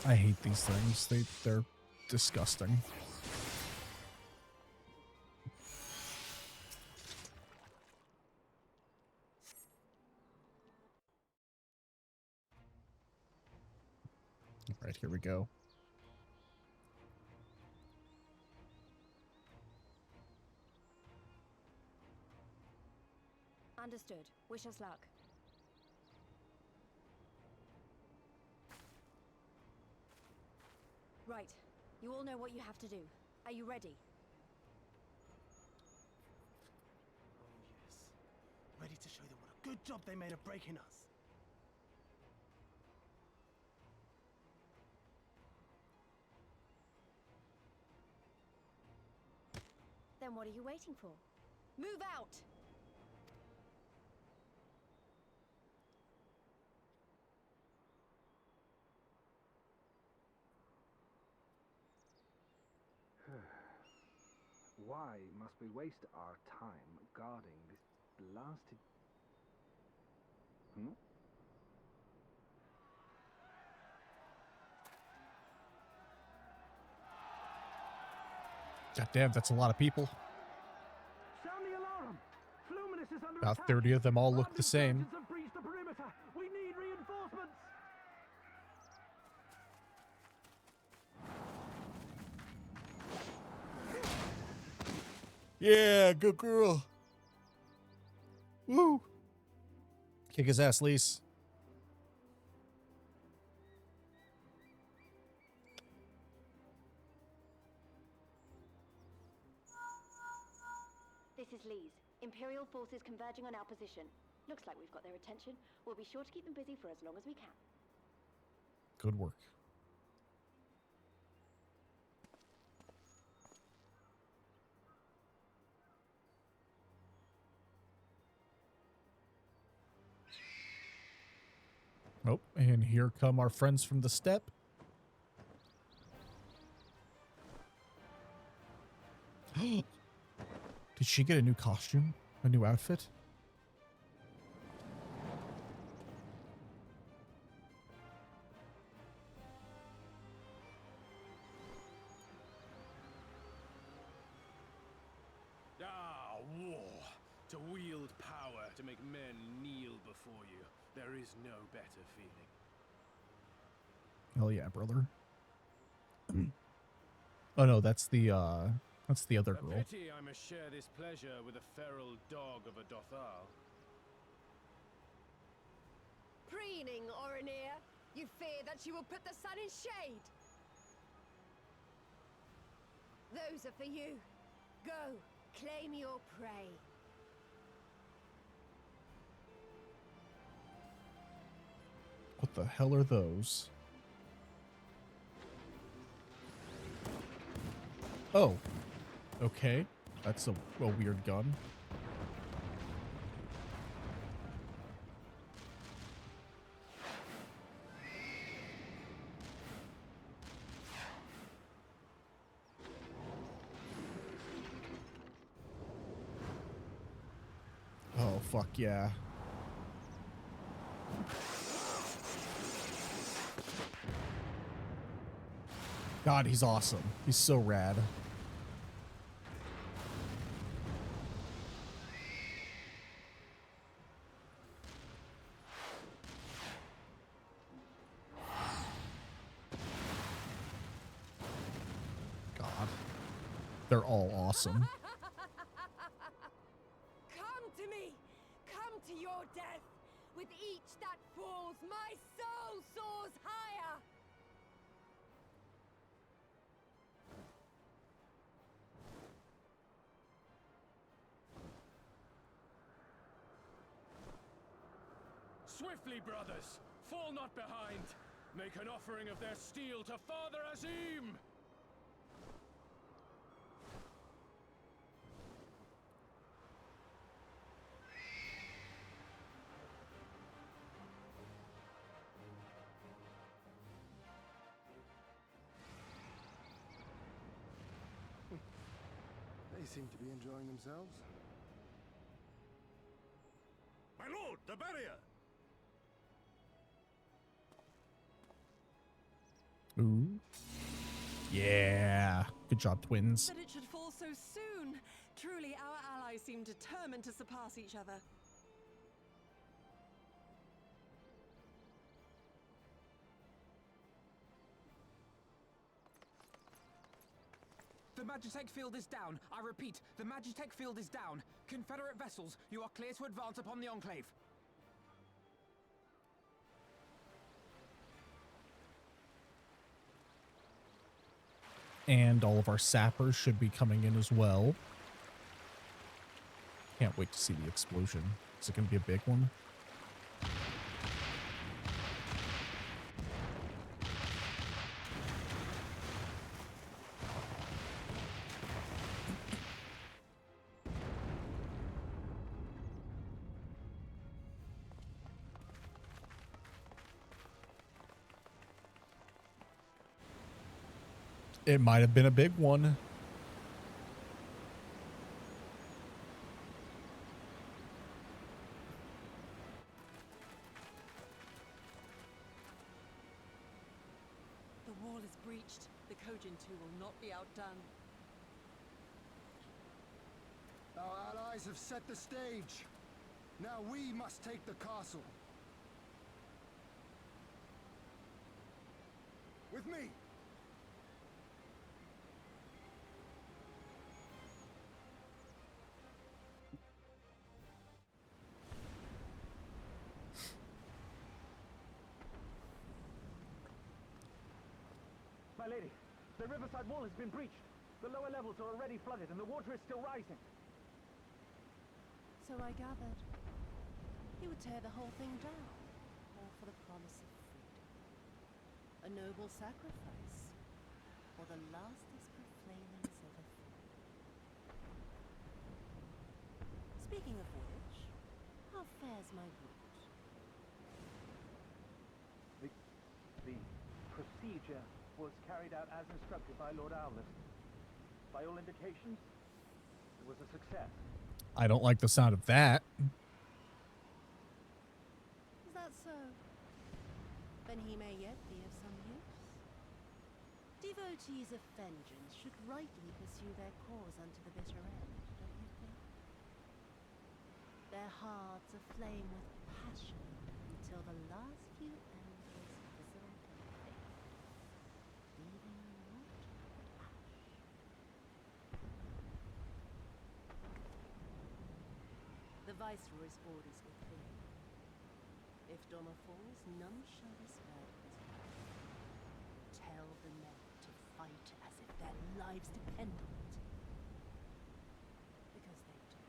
I hate these things. They're disgusting. All right, here we go. Understood. Wish us luck. Right. You all know what you have to do. Are you ready? Oh, yes. Ready to show them what a good job they made of breaking us. Then what are you waiting for? Move out! Why must we waste our time guarding this blasted... God damn, that's a lot of people. Sound the alarm! Fluminous is under About attack. 30 of them all look the same. Insurgents have breached the perimeter. We need reinforcements. Yeah, good girl. Woo. Kick his ass, Lise. This is Lise. Imperial forces converging on our position. Looks like we've got their attention. We'll be sure to keep them busy for as long as we can. Good work. Oh, and here come our friends from the steppe. Did she get a new costume? A new outfit? Ah, war. To wield power to make men kneel before you. There is no better feeling. Hell yeah, brother. Oh no, that's the other A girl. pity I must share this pleasure with a feral dog of a Dothal. Preening, Oranir. You fear that she will put the sun in shade. Those are for you. Go, claim your prey. What the hell are those? Oh. Okay. That's a weird gun. Oh, fuck yeah. God, he's awesome. He's so rad. God. They're all awesome. Come to me! Come to your death! With each that falls, my soul soars higher! Swiftly, brothers! Fall not behind! Make an offering of their steel to Father Azim! They seem to be enjoying themselves. My lord, the barrier! Ooh. Yeah. Good job, twins. That it should fall so soon. Truly, our allies seem determined to surpass each other. The Magitech field is down. I repeat, the Magitech field is down. Confederate vessels, you are clear to advance upon the Enclave. And all of our sappers should be coming in as well. Can't wait to see the explosion. Is it going to be a big one? It might have been a big one. The wall is breached. The Kojin too will not be outdone. Our allies have set the stage. Now we must take the castle. With me. My lady, the riverside wall has been breached. The lower levels are already flooded and the water is still rising. So I gathered. He would tear the whole thing down, all for the promise of freedom. A noble sacrifice, or the lastest profaners of a fool. Speaking of which, how fares my route? Yanxia was carried out as instructed by Lord Owlet. By all indications, it was a success. I don't like the sound of that. Is that so? Then he may yet be of some use. Devotees of vengeance should rightly pursue their cause unto the bitter end, don't you think? Their hearts aflame with passion until the last few embers fizzle and fade, leaving naught but ash. The Viceroy's orders were clear. If Doma falls, none shall be spared of his wrath. Tell the men to fight as if their lives depend on it. Because they do.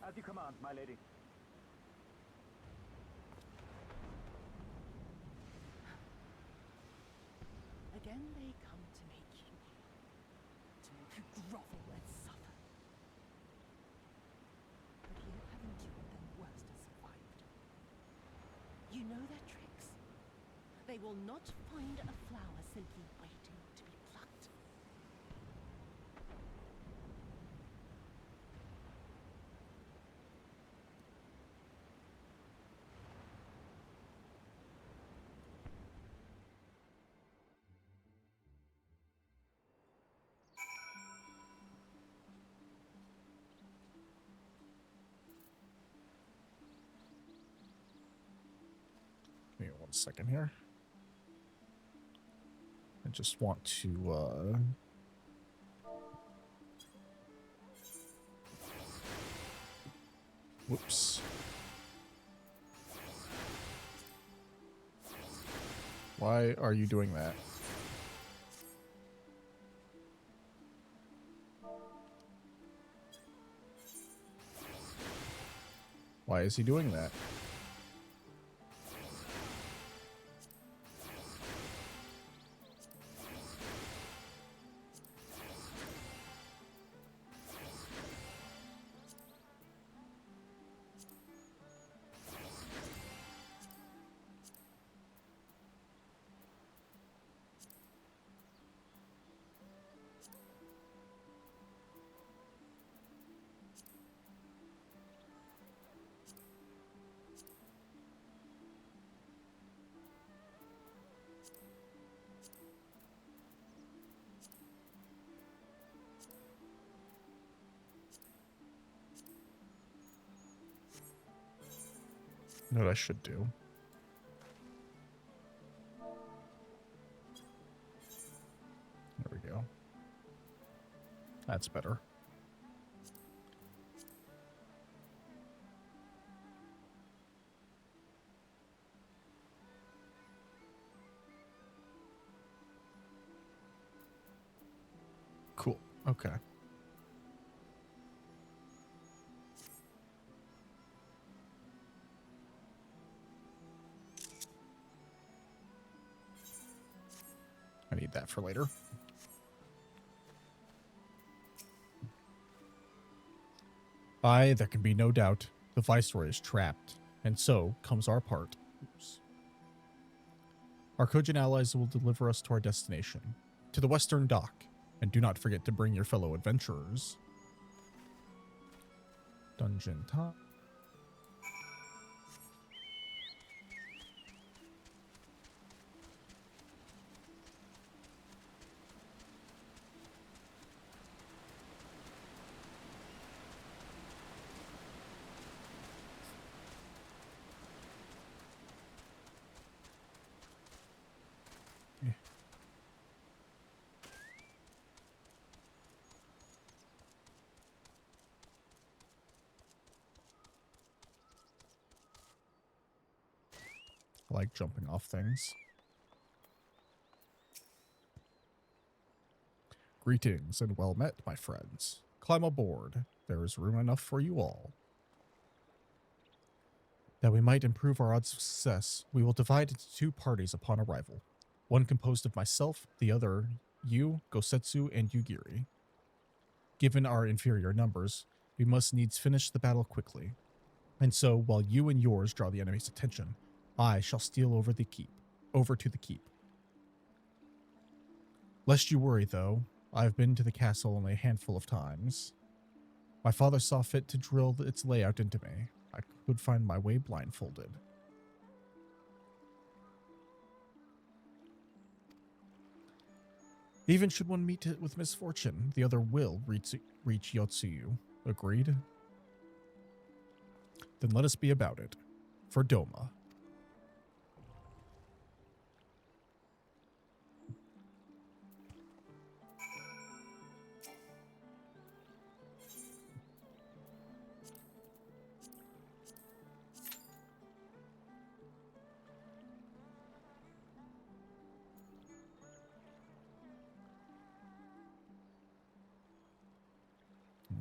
As you command, my lady. Again they come to make you grovel and suffer. But you have endured them worse to survived. You know their tricks. They will not find a flower simply waiting to be plucked. Give me 1 second here. I just want to, whoops. Why are you doing that? Why is he doing that? You know what I should do? There we go. That's better. Cool. Okay. I need that for later. Aye, there can be no doubt. The Viceroy is trapped, and so comes our part. Oops. Our Kojin allies will deliver us to our destination, to the Western Dock, and do not forget to bring your fellow adventurers. Dungeon top. I like jumping off things. Greetings and well met, my friends. Climb aboard. There is room enough for you all. That we might improve our odds of success, we will divide into 2 parties upon arrival. One composed of myself, the other you, Gosetsu, and Yugiri. Given our inferior numbers, we must needs finish the battle quickly. And so, while you and yours draw the enemy's attention, I shall steal over to the keep. Lest you worry, though, I have been to the castle only a handful of times. My father saw fit to drill its layout into me. I could find my way blindfolded. Even should one meet it with misfortune, the other will reach Yotsuyu. Agreed? Then let us be about it. For Doma.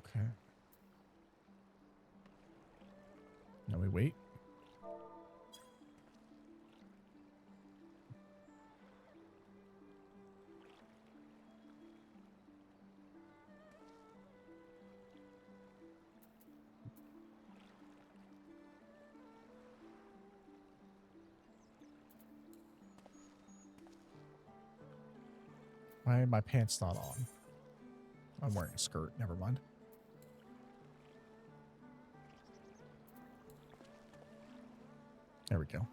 Okay. Now we wait. Why are my pants not on? I'm wearing a skirt. Never mind. There we go.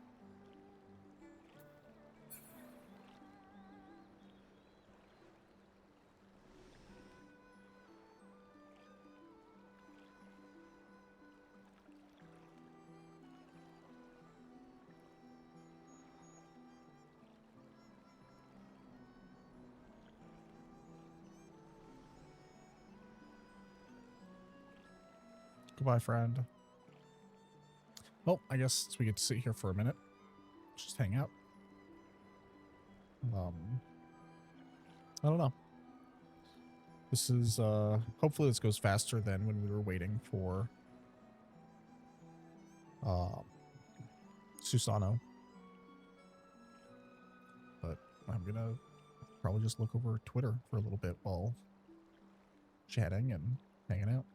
Goodbye, friend. Well, I guess we get to sit here for a minute. Just hang out. I don't know. This is, hopefully this goes faster than when we were waiting for, Susano. But I'm gonna probably just look over Twitter for a little bit while chatting and hanging out.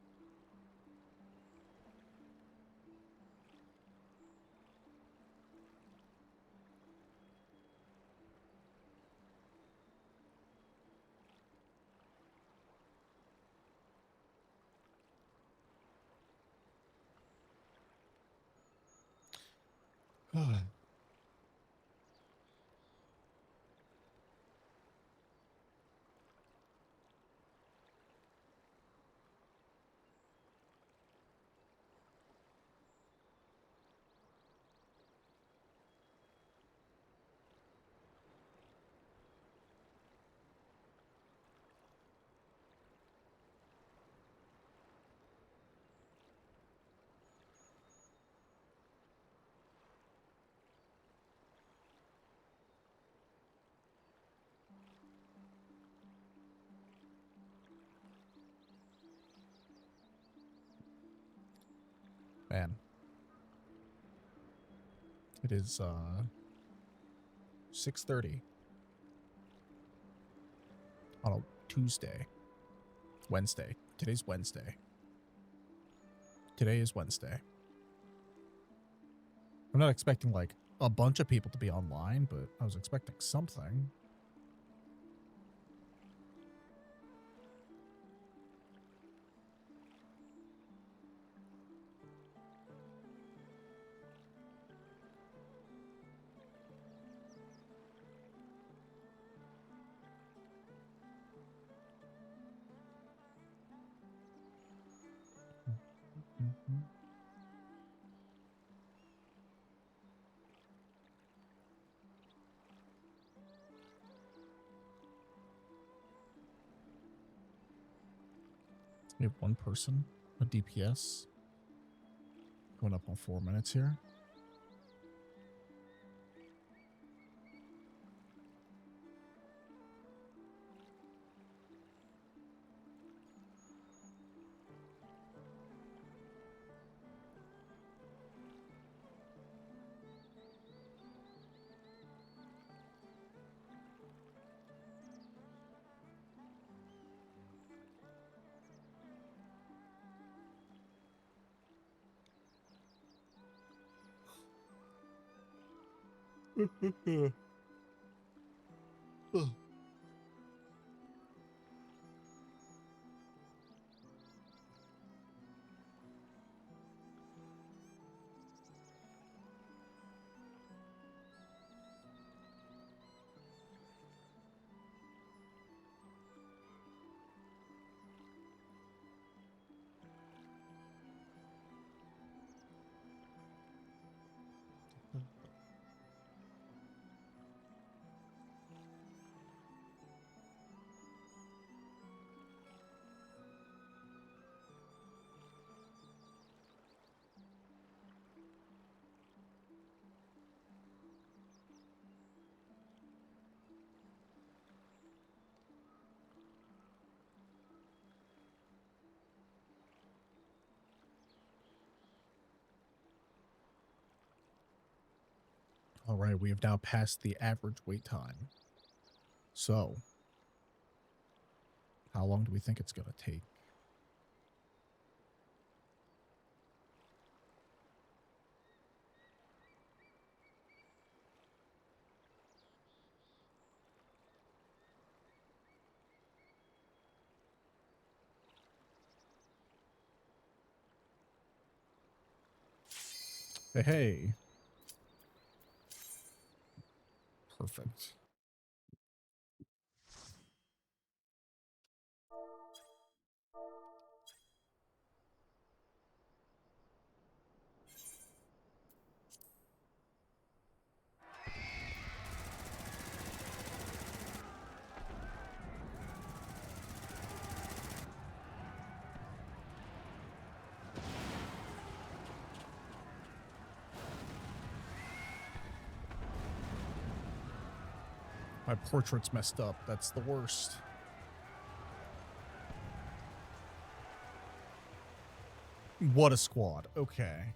Man. It is 6:30 on a Tuesday. Wednesday. Today's Wednesday. Today is Wednesday. I'm not expecting like a bunch of people to be online, but I was expecting something. We have one person, a DPS. Going up on 4 minutes here. All right, we have now passed the average wait time. So, how long do we think it's going to take? Hey, hey. Perfect. My portrait's messed up. That's the worst. What a squad. Okay.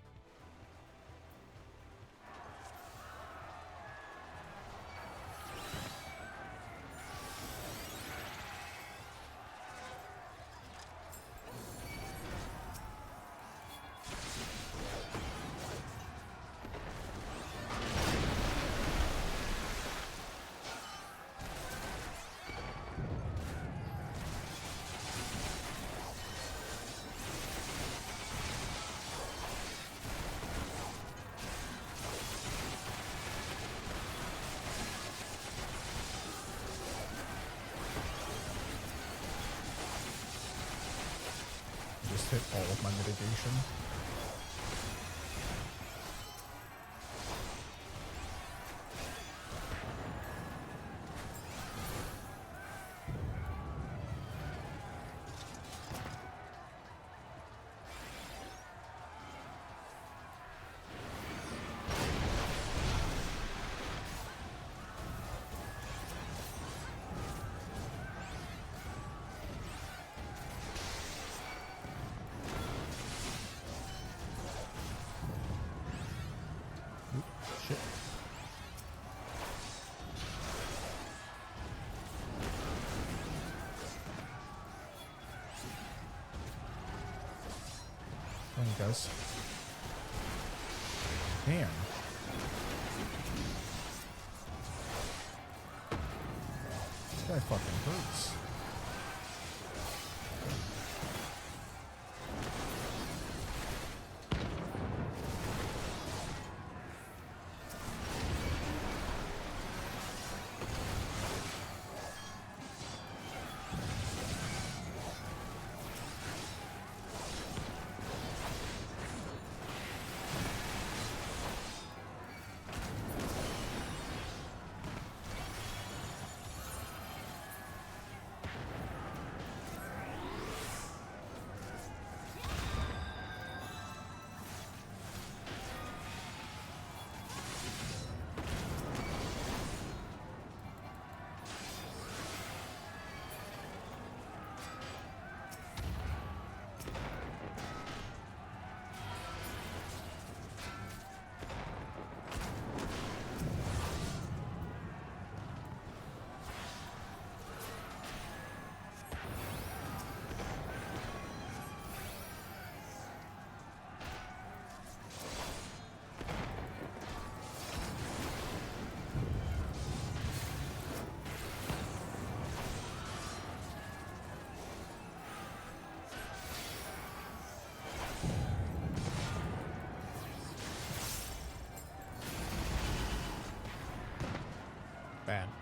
Just hit all of my mitigation. Shit. Come on, guys. Damn. This guy fucking hurts.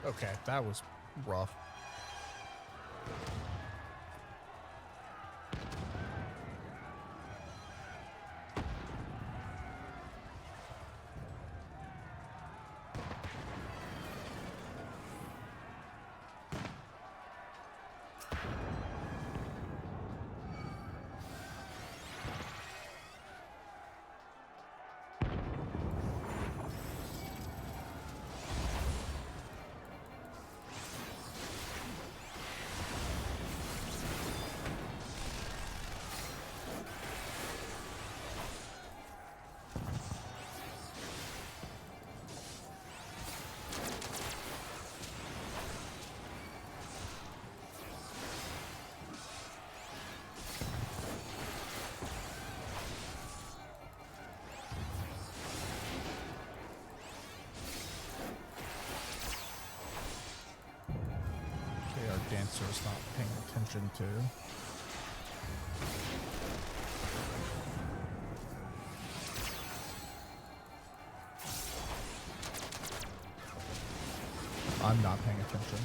Okay, that was rough. Dancer's not paying attention to. I'm not paying attention.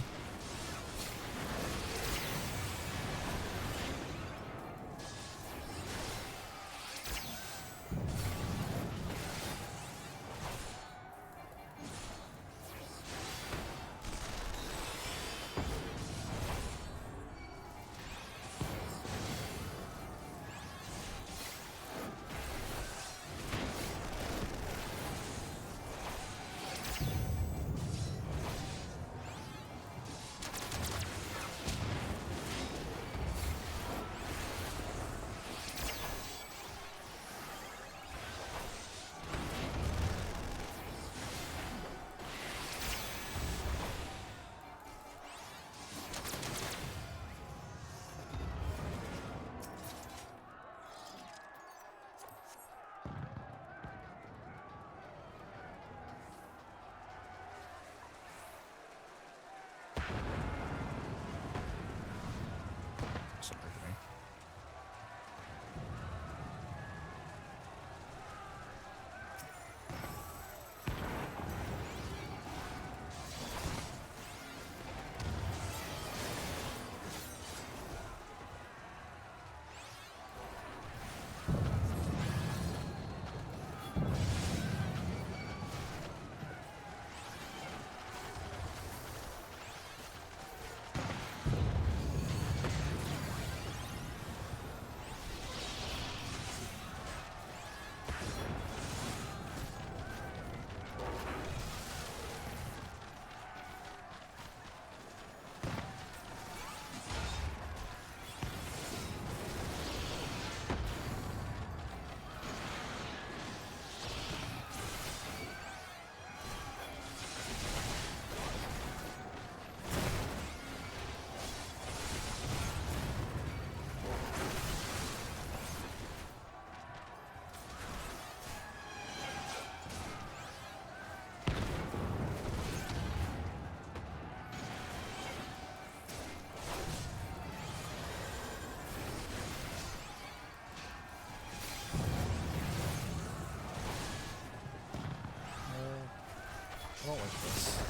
I don't like this.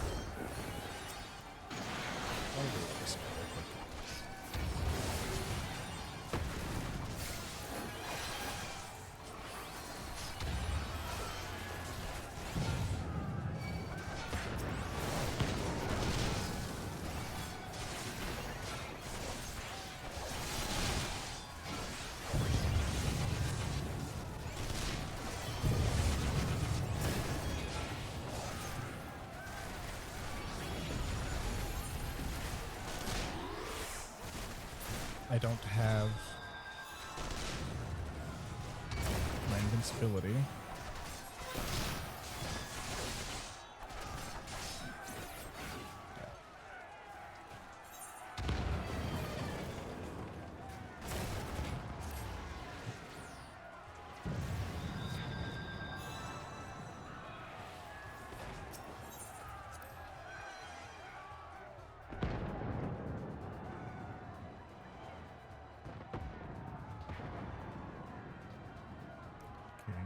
I'll do this real quick. I don't have my invincibility.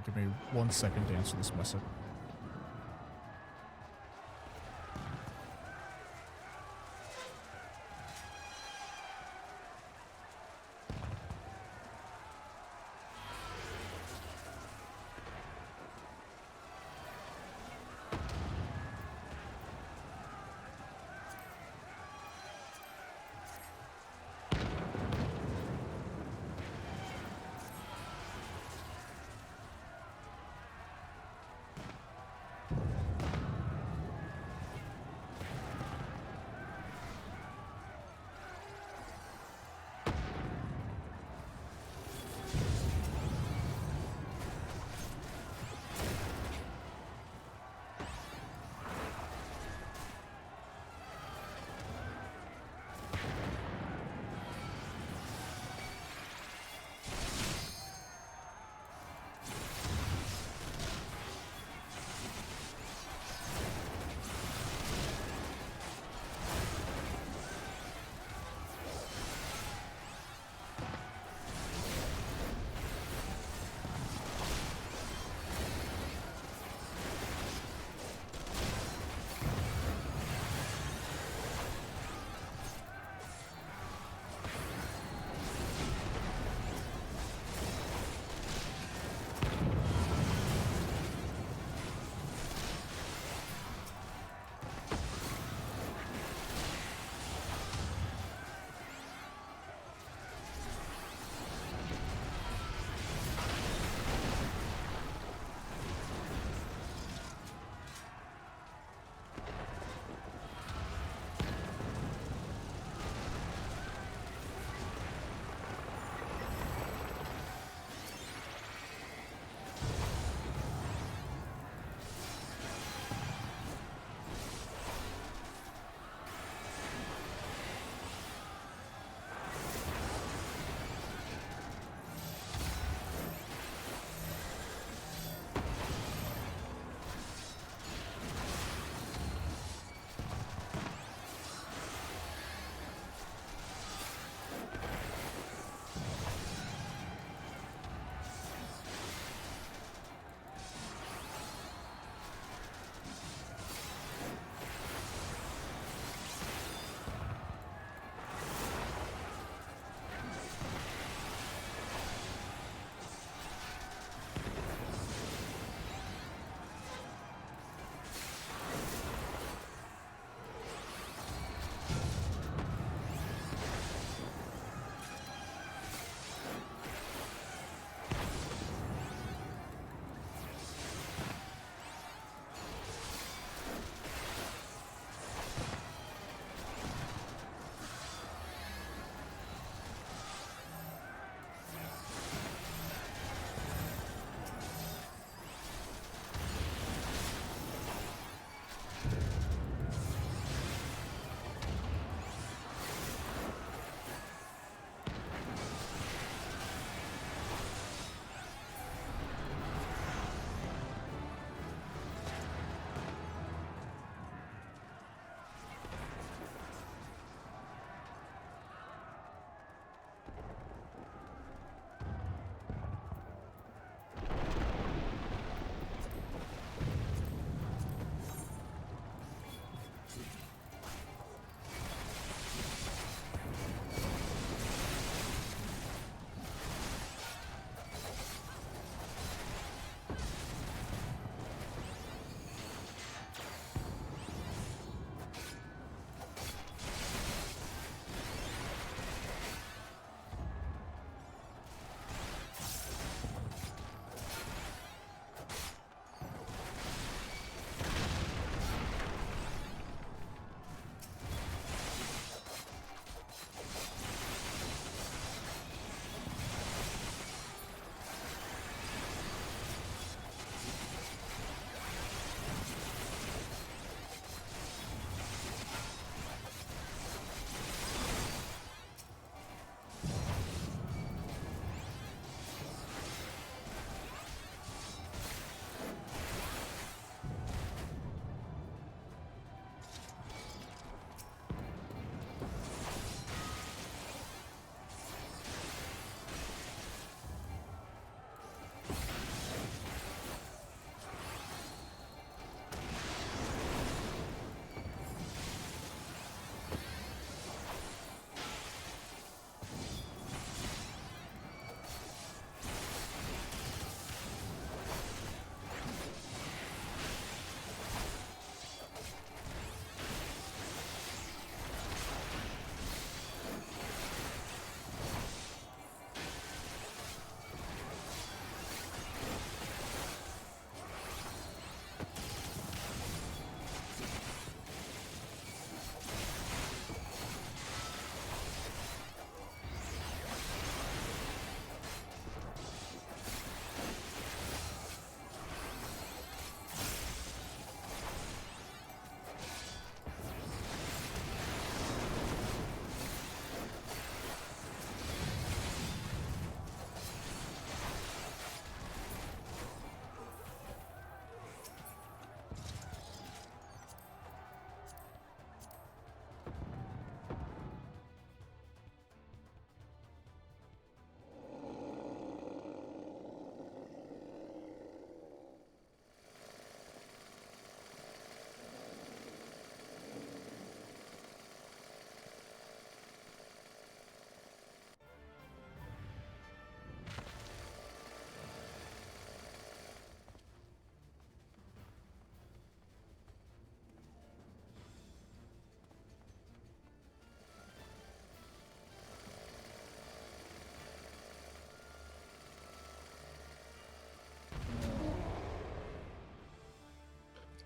Give me 1 second to answer this message.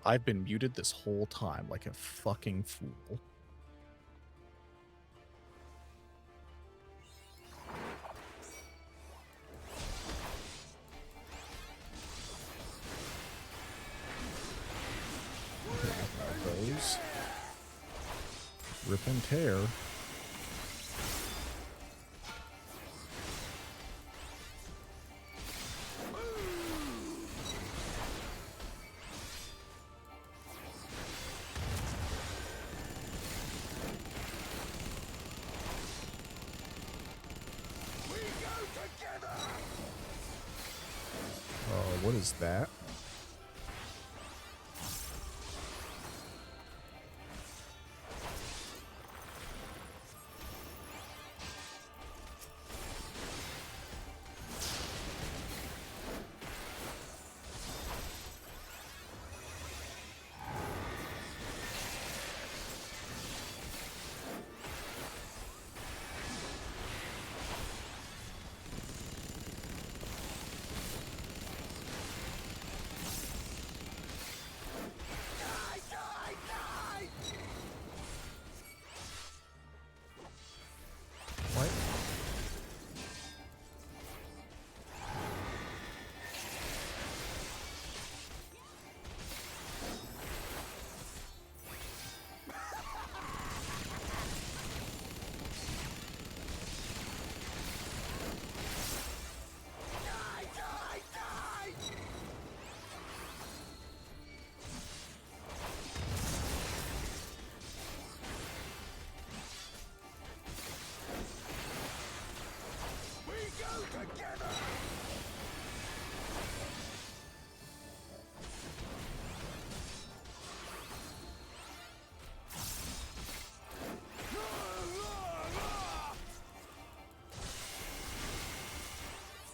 I've been muted this whole time like a fucking fool. Those. Rip and tear. What is that?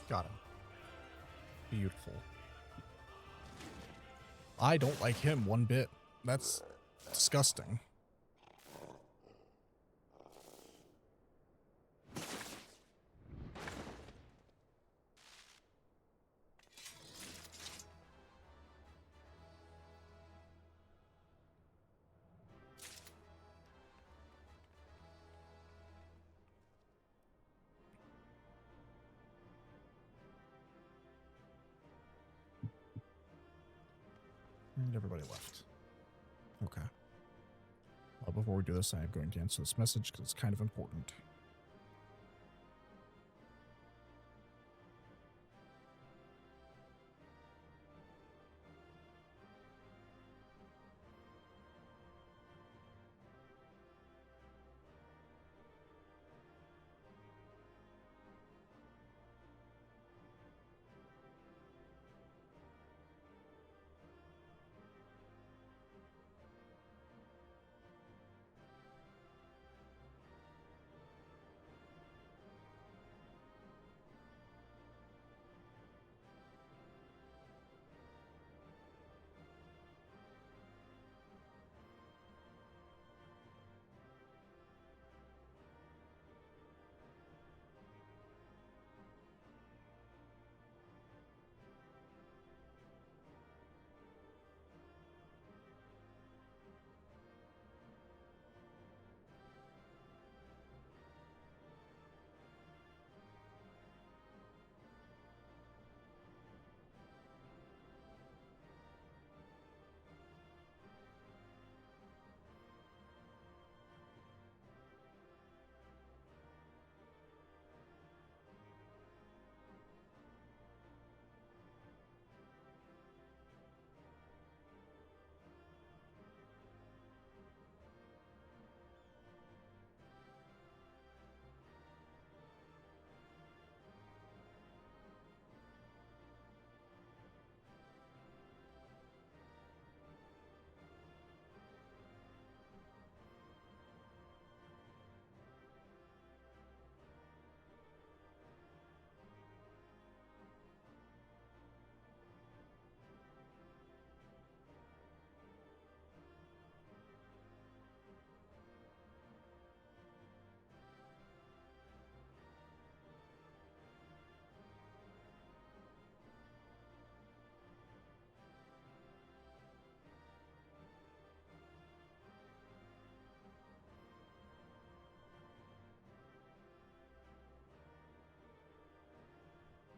Got him. Beautiful. I don't like him one bit. That's disgusting. And everybody left. Okay. Well, before we do this, I am going to answer this message because it's kind of important.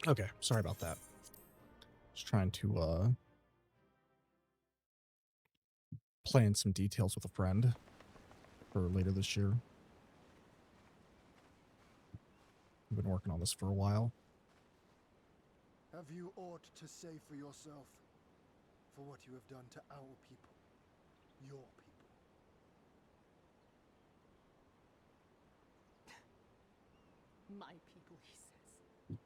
Okay, sorry about that. Just trying to plan some details with a friend for later this year. I've been working on this for a while. Have you aught to say for yourself? For what you have done to our people? Your people? My people, he says.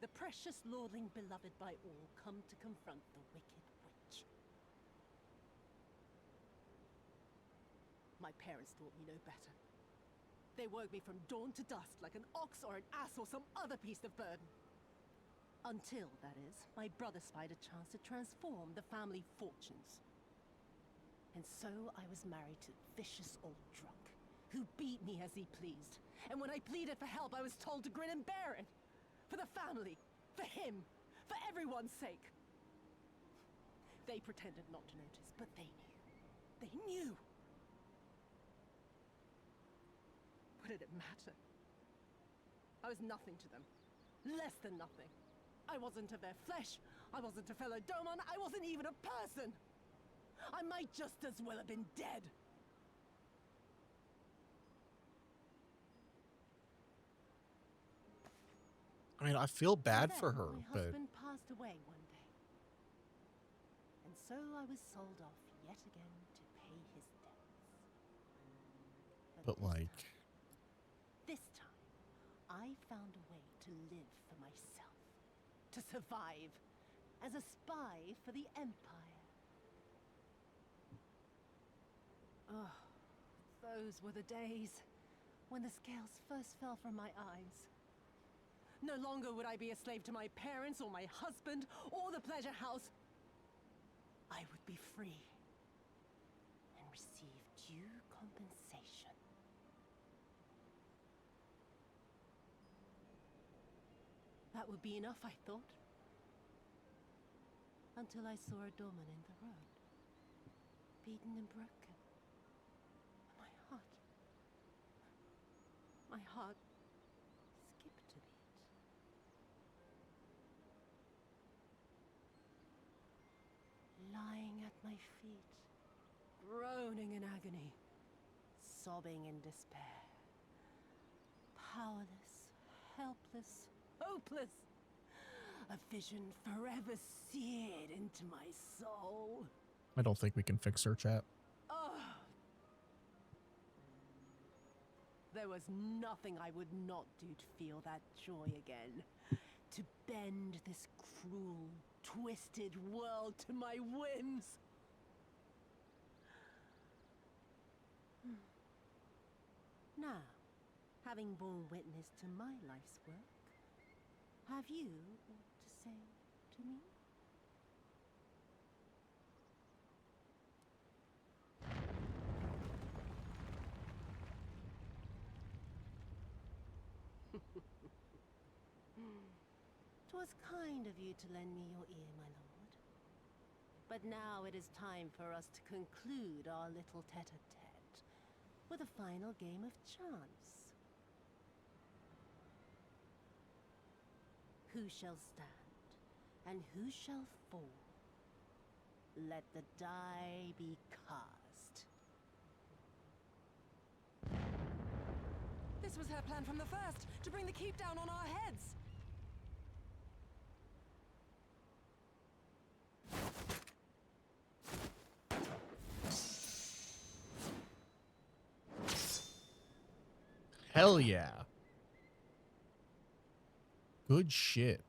The precious lordling beloved by all, come to confront the wicked witch. My parents taught me no better. They worked me from dawn to dusk like an ox or an ass or some other beast of burden. Until, that is, my brother spied a chance to transform the family fortunes. And so I was married to a vicious old drunk, who beat me as he pleased. And when I pleaded for help, I was told to grin and bear it. For the family, for him, for everyone's sake. They pretended not to notice, but they knew. They knew! What did it matter? I was nothing to them. Less than nothing. I wasn't of their flesh. I wasn't a fellow Doman. I wasn't even a person. I might just as well have been dead. I mean, I feel bad for her, My but husband passed away one day. And so I was sold off yet again to pay his debts. but like, This time, I found a way to live for myself. To survive. As a spy for the Empire. Oh, those were the days when the scales first fell from my eyes. No longer would I be a slave to my parents or my husband or the pleasure house. I would be free and receive due compensation. That would be enough, I thought. Until I saw a Doman in the road, beaten and broken. My heart skipped a beat. Lying at my feet, groaning in agony, sobbing in despair. Powerless, helpless, hopeless. A vision forever seared into my soul. I don't think we can fix her, chat. Oh. There was nothing I would not do to feel that joy again. To bend this cruel, twisted world to my whims. Now, having borne witness to my life's work, have you aught to say to me? "'Twas kind of you to lend me your ear, my lord. But now it is time for us to conclude our little tete-a-tete with a final game of chance. Who shall stand, and who shall fall? Let the die be cast." This was her plan from the first, to bring the keep down on our heads. Hell yeah. Good shit.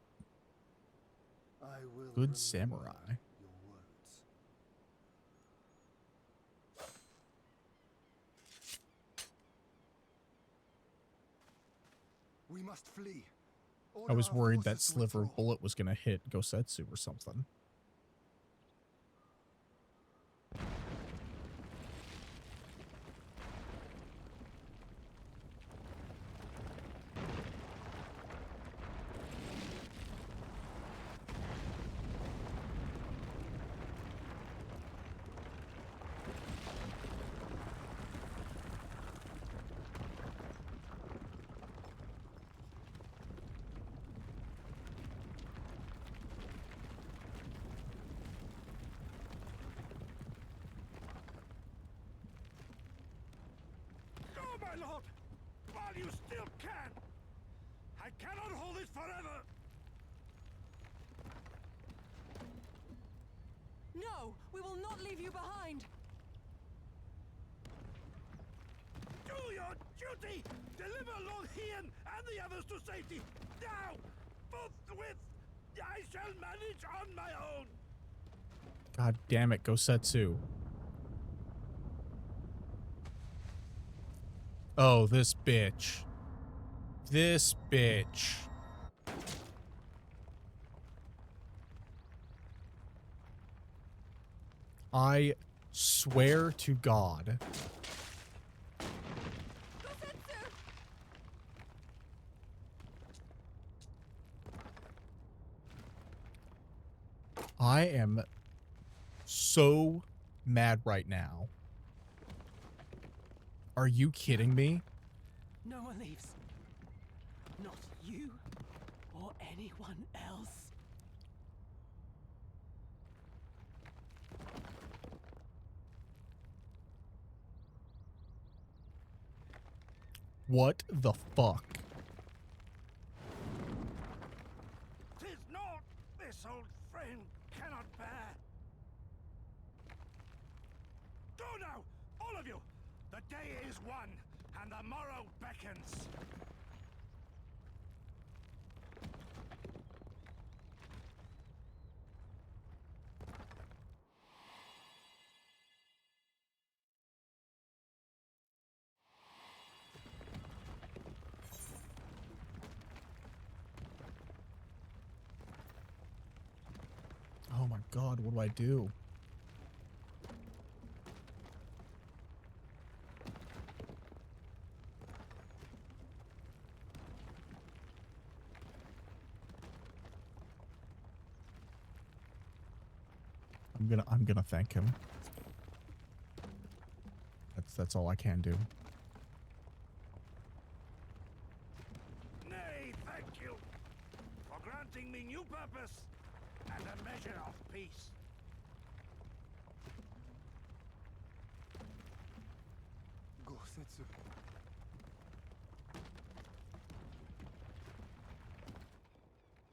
I will Good samurai. your words. We must flee. I was Order our worried that forces to sliver withdraw. bullet was going to hit Gosetsu or something. lord! While you still can! I cannot hold it forever! No! We will not leave you behind! Do your duty! Deliver Lord Hien and the others to safety! Now! Forthwith! I shall manage on my own! God damn it, Gosetsu. Oh, this bitch. This bitch. I swear to God. I am so mad right now. Are you kidding me? No one leaves. Not you or anyone else. What the fuck? 'Tis naught this old friend cannot bear. Go now, all of you! The day is won, and the morrow beckons. Oh my God, what do I do? I'm gonna thank him. That's all I can do. Nay, thank you for granting me new purpose and a measure of peace. Gosetsu.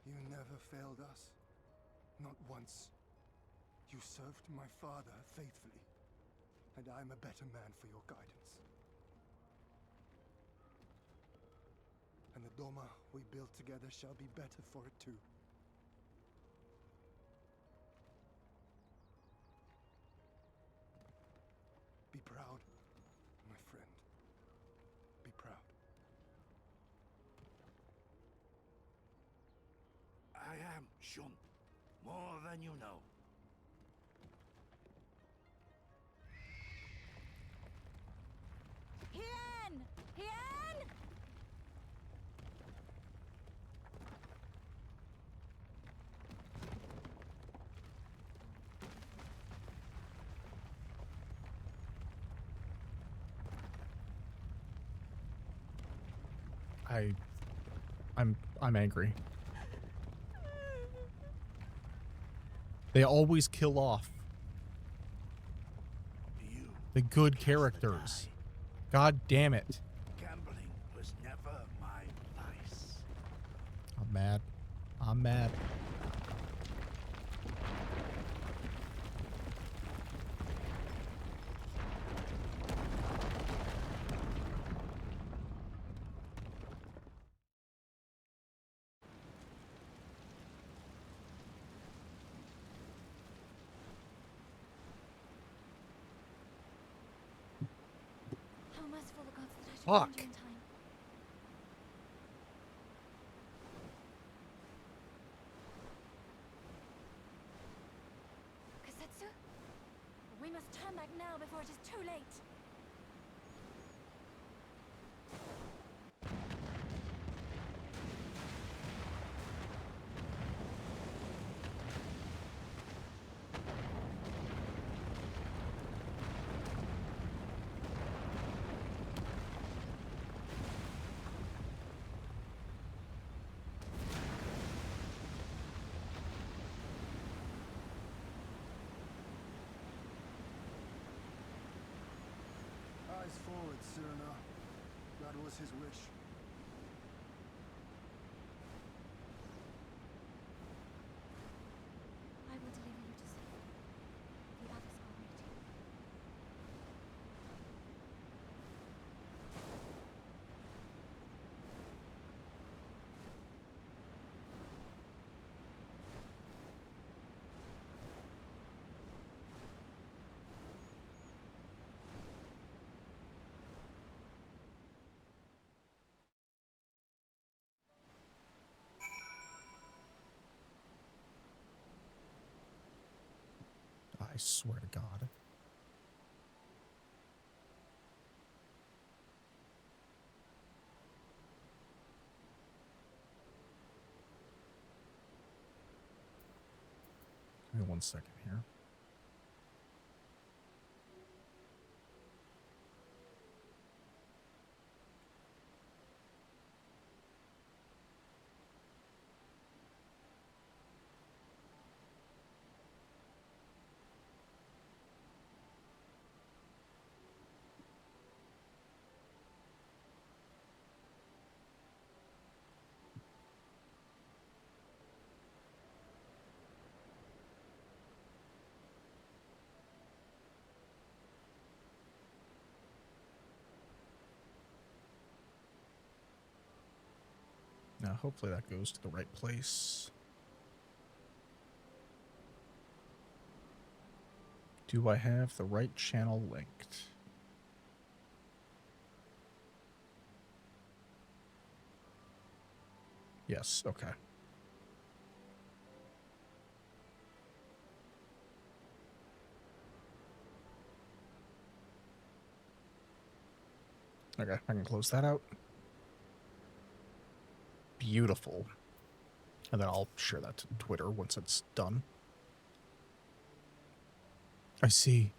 You never failed us. Not once. You served my father faithfully, and I'm a better man for your guidance. And the Doma we build together shall be better for it too. Be proud, my friend. Be proud. I am Shun, more than you know. Hien! Hien! I'm angry. They always kill off the good characters. God damn it. Gambling was never my vice. I'm mad. I'm mad. How merciful the gods that I should Fuck. find you in time. Kasetsu? We must turn back now before it is too late. Eyes forward, Cyrano. That was his wish. I will deliver you to safety. The others are waiting. I swear to God. Give me 1 second here. Now, hopefully that goes to the right place. Do I have the right channel linked? Yes, okay. Okay, I can close that out. Beautiful. And then I'll share that to Twitter once it's done. I see.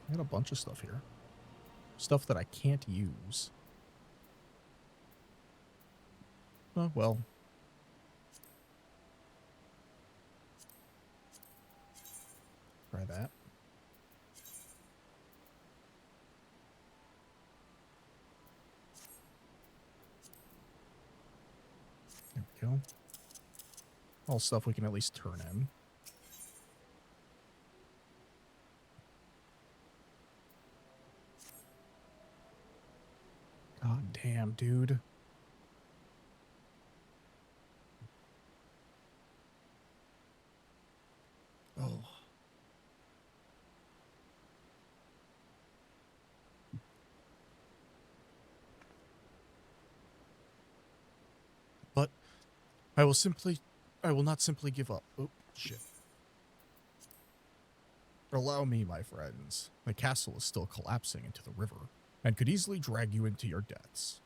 I got a bunch of stuff here. Stuff that I can't use. Oh, well. Try that. There we go. All stuff we can at least turn in. God damn, dude. Oh. But I will not simply give up. Oh, shit. Allow me, my friends. The castle is still collapsing into the river, and could easily drag you into your deaths.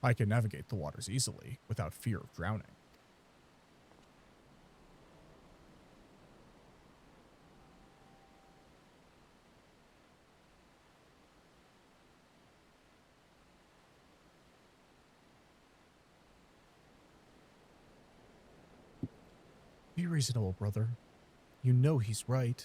I can navigate the waters easily, without fear of drowning. Be reasonable, brother. You know he's right.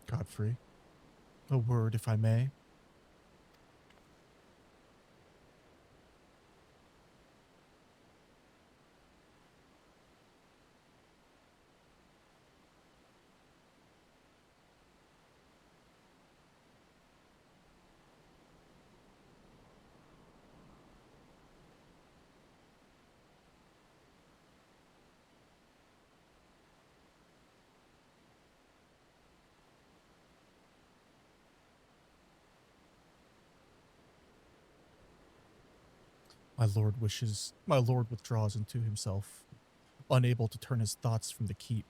Godfrey, a word, if I may. My lord withdraws into himself, unable to turn his thoughts from the keep.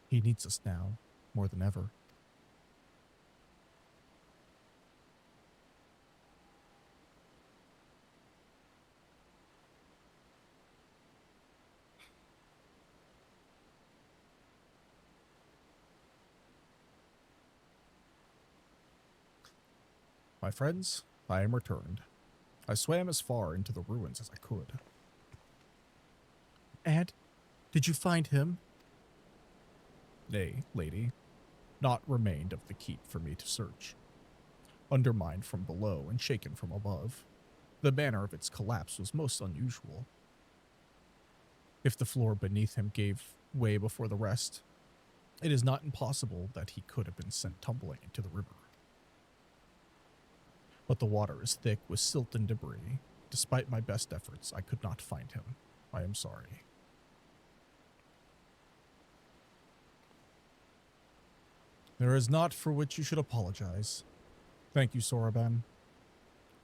He needs us now, more than ever. My friends, I am returned. I swam as far into the ruins as I could. And? Did you find him? Nay, lady. Naught remained of the keep for me to search. Undermined from below and shaken from above, the manner of its collapse was most unusual. If the floor beneath him gave way before the rest, it is not impossible that he could have been sent tumbling into the river. But the water is thick with silt and debris. Despite my best efforts, I could not find him. I am sorry. There is naught for which you should apologize. Thank you, Soraban,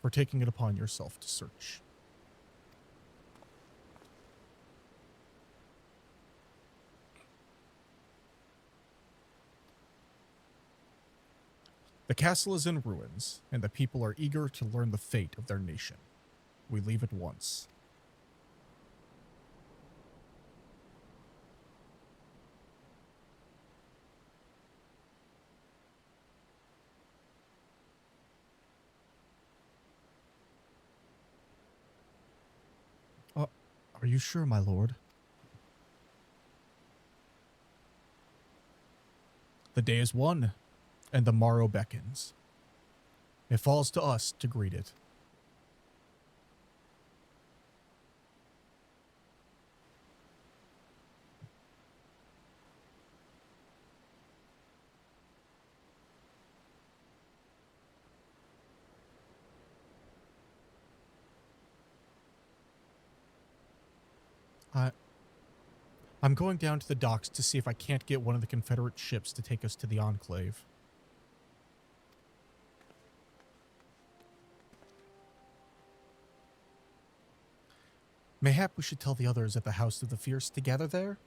for taking it upon yourself to search. The castle is in ruins, and the people are eager to learn the fate of their nation. We leave at once. Are you sure, my lord? The day is won, and the morrow beckons. It falls to us to greet it. I'm going down to the docks to see if I can't get one of the Confederate ships to take us to the Enclave. Mayhap we should tell the others at the House of the Fierce to gather there?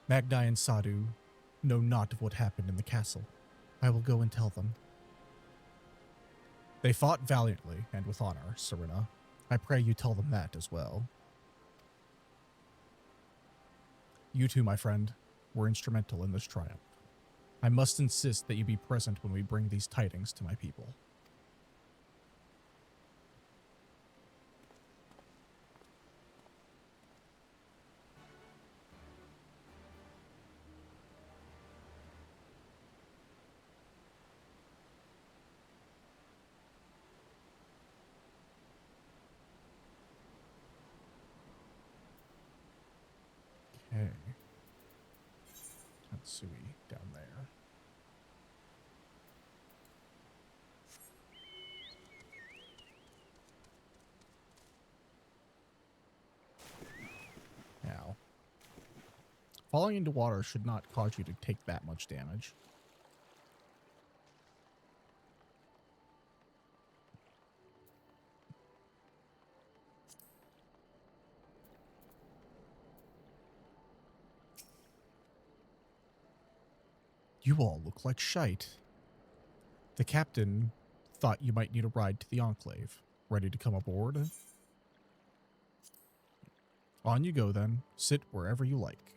Magni and Sadhu know not of what happened in the castle. I will go and tell them. They fought valiantly and with honor, Serena. I pray you tell them that as well. You too, my friend, were instrumental in this triumph. I must insist that you be present when we bring these tidings to my people. Okay. Tatsui down there. Now, falling into water should not cause you to take that much damage. You all look like shite. The captain thought you might need a ride to the Enclave. Ready to come aboard? On you go then. Sit wherever you like.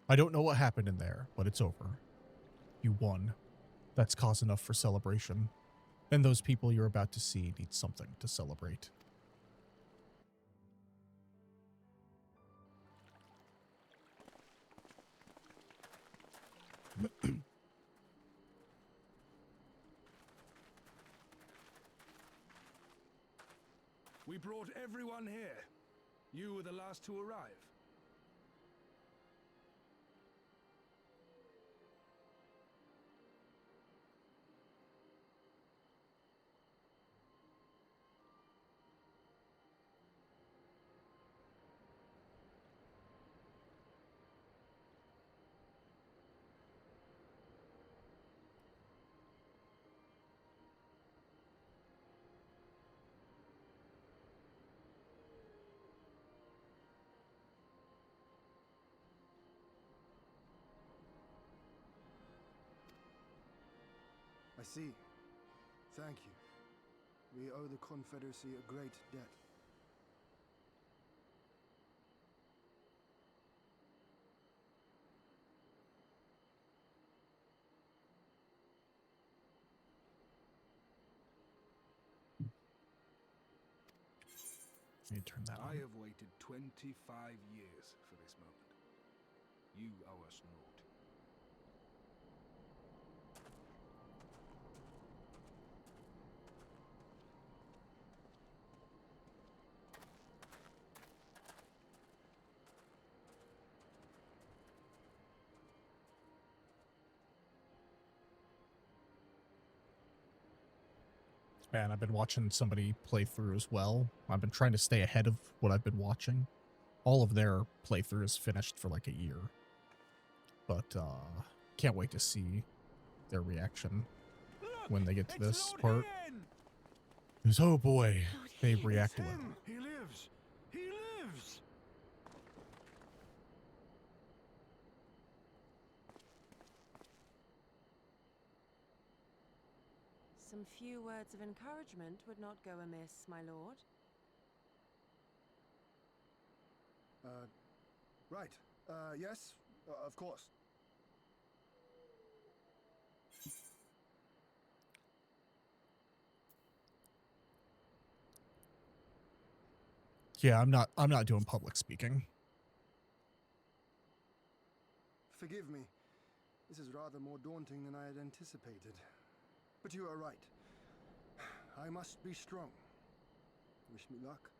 I don't know what happened in there, but it's over. You won. That's cause enough for celebration. And those people you're about to see need something to celebrate. We brought everyone here. You were the last to arrive. I see. Thank you. We owe the Confederacy a great debt. Let me turn that on. I have waited 25 years for this moment. You owe us naught. Man, I've been watching somebody play through as well. I've been trying to stay ahead of what I've been watching. All of their playthrough is finished for like a year. But can't wait to see their reaction when they get to this part. Because, oh boy, they react well. He lives! He lives! Some few words of encouragement would not go amiss, my lord. Right. Yes, of course. Yeah, I'm not doing public speaking. Forgive me. This is rather more daunting than I had anticipated. But you are right. I must be strong. Wish me luck.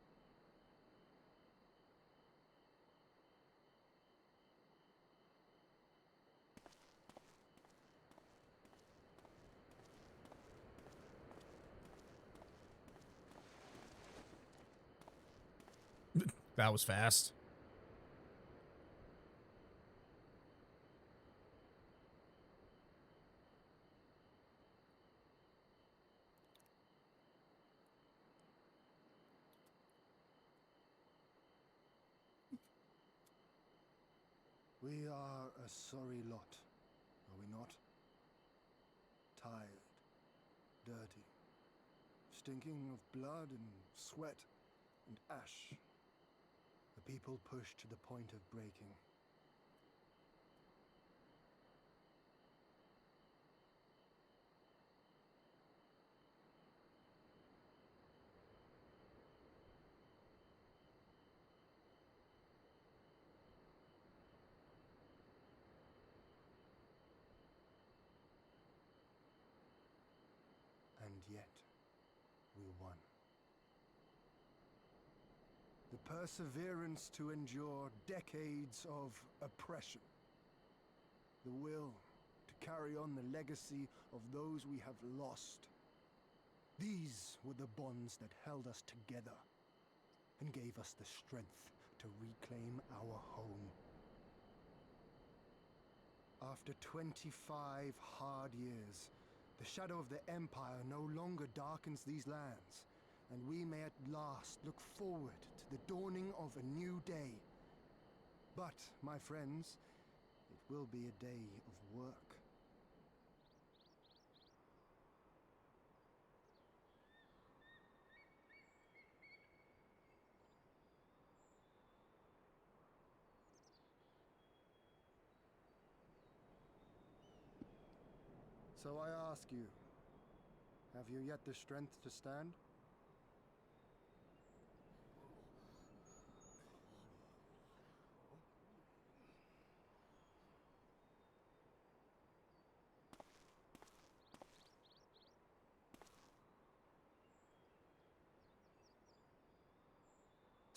That was fast. We are a sorry lot, are we not? Tired, dirty, stinking of blood and sweat and ash. The people pushed to the point of breaking. And yet, we won. The perseverance to endure decades of oppression. The will to carry on the legacy of those we have lost. These were the bonds that held us together and gave us the strength to reclaim our home. After 25 hard years, the shadow of the Empire no longer darkens these lands, and we may at last look forward to the dawning of a new day. But, my friends, it will be a day of work. So I ask you, have you yet the strength to stand?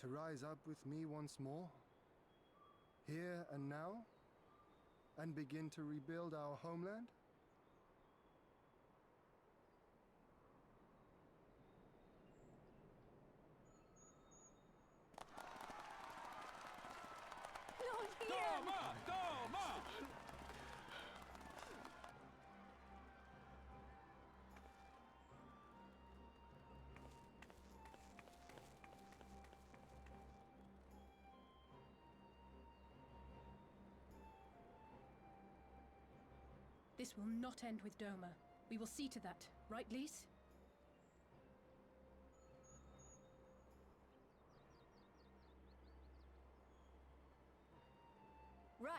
To rise up with me once more, here and now, and begin to rebuild our homeland? Doma! Doma! This will not end with Doma. We will see to that, right, Lise?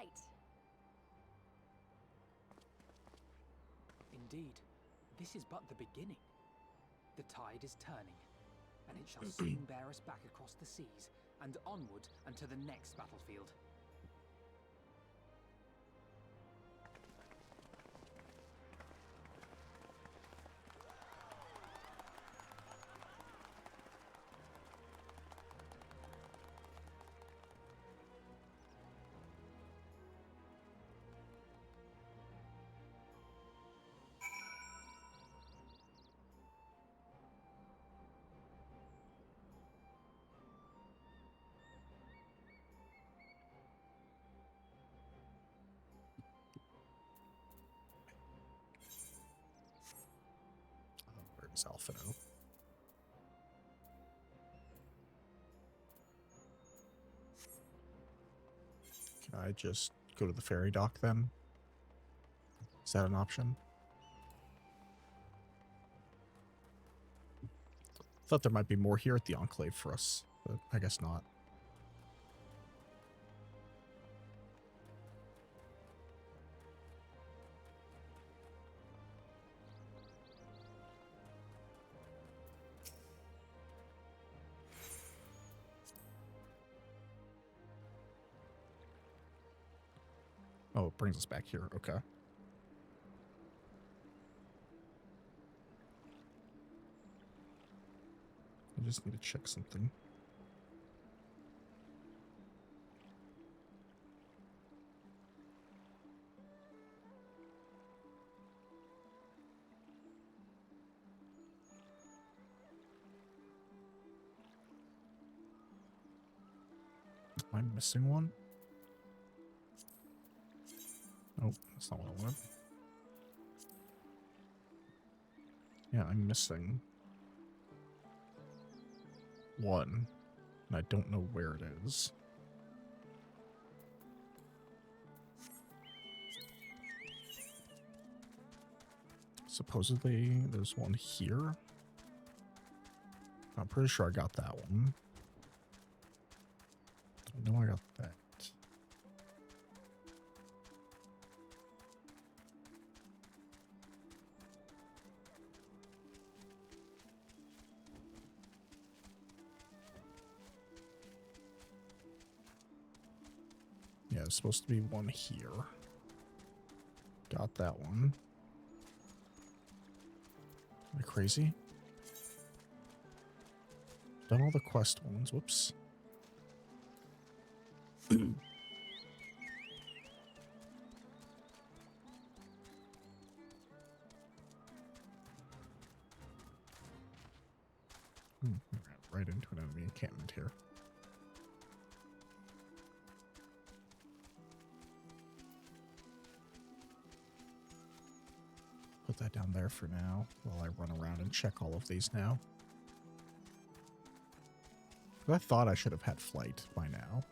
right. Indeed, this is but the beginning. The tide is turning, and it shall soon bear us back across the seas and onward and to the next battlefield. Where's Alphino? Can I just go to the ferry dock then? Is that an option? Thought there might be more here at the Enclave for us, but I guess not. Oh, it brings us back here. Okay. I just need to check something. Am I missing one? Oh, that's not what I wanted. Yeah, I'm missing one, and I don't know where it is. Supposedly, there's one here. I'm pretty sure I got that one. I know I got that. Yeah, there's supposed to be one here. Got that one. Am I crazy? Done all the quest ones. Whoops. We ran right into an enemy encampment here. Put that down there for now while I run around and check all of these now. I thought I should have had flight by now.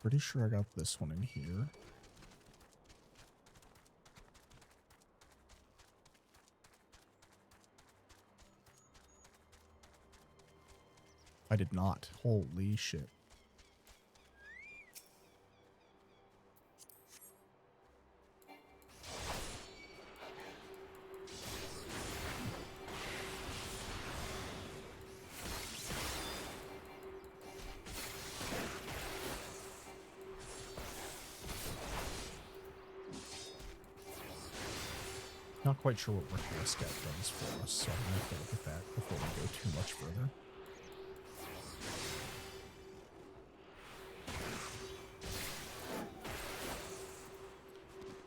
Pretty sure I got this one in here. I did not. Holy shit. Not quite sure what Request does for us, so I'm going to have to look at that before we go too much further.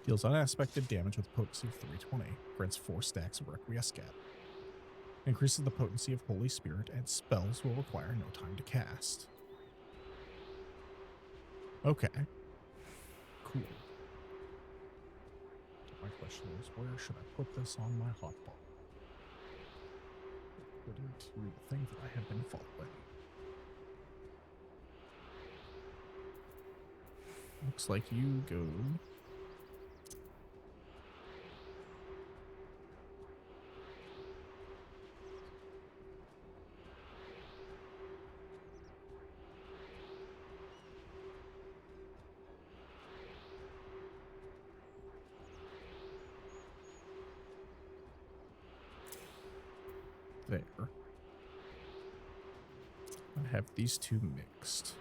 Deals unexpected damage with a potency of 320. Grants 4 stacks of Requiescat. Increases the potency of Holy Spirit, and spells will require no time to cast. Okay. Cool. My question is, where should I put this on my hotbar? Put it to the thing that I have been following. Looks like you go... there. I have these two mixed.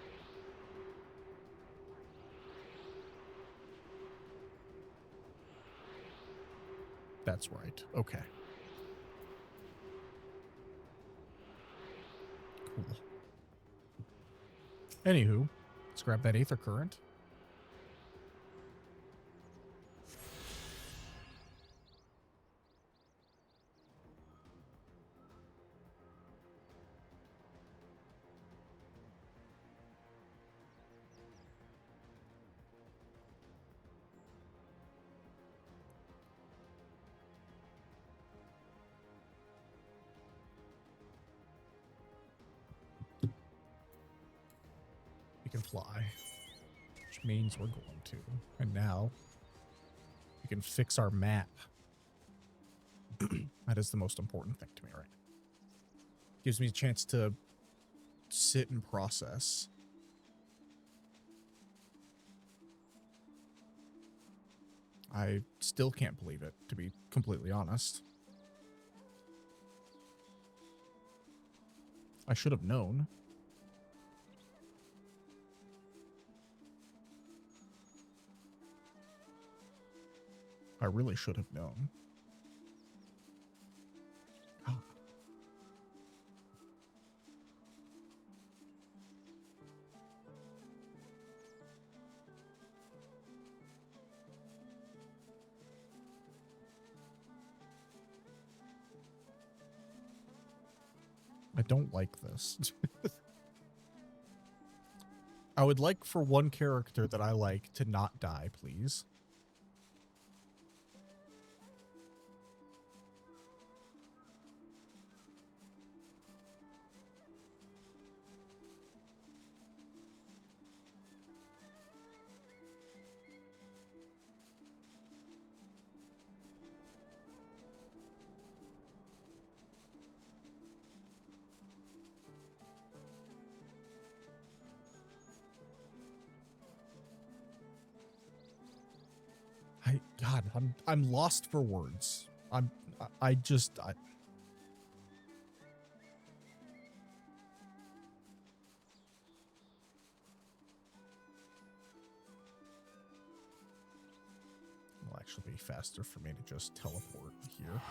That's right. Okay. Cool. Anywho, let's grab that Aether Current. Can fly, which means we're going to. And now we can fix our map. That is the most important thing to me, right? Gives me a chance to sit and process. I still can't believe it, to be completely honest. I should have known. I really should have known. God. I don't like this. I would like for one character that I like to not die, please. God, I'm lost for words. I just well, actually be faster for me to just teleport here.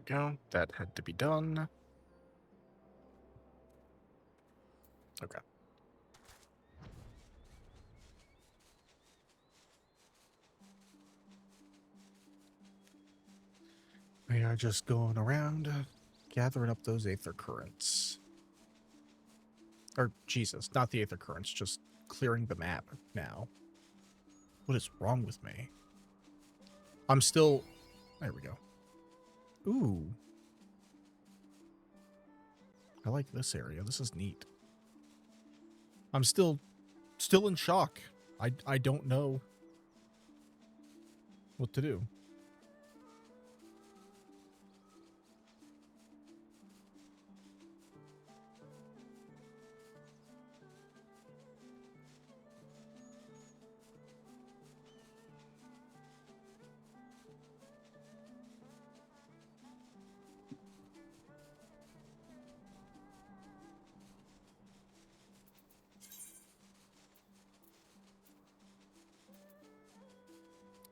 go. That had to be done. Okay. We are just going around, gathering up those aether currents. Or, Jesus, not the aether currents, just clearing the map now. What is wrong with me? I'm still... There we go. Ooh. I like this area. This is neat. I'm still in shock. I don't know what to do.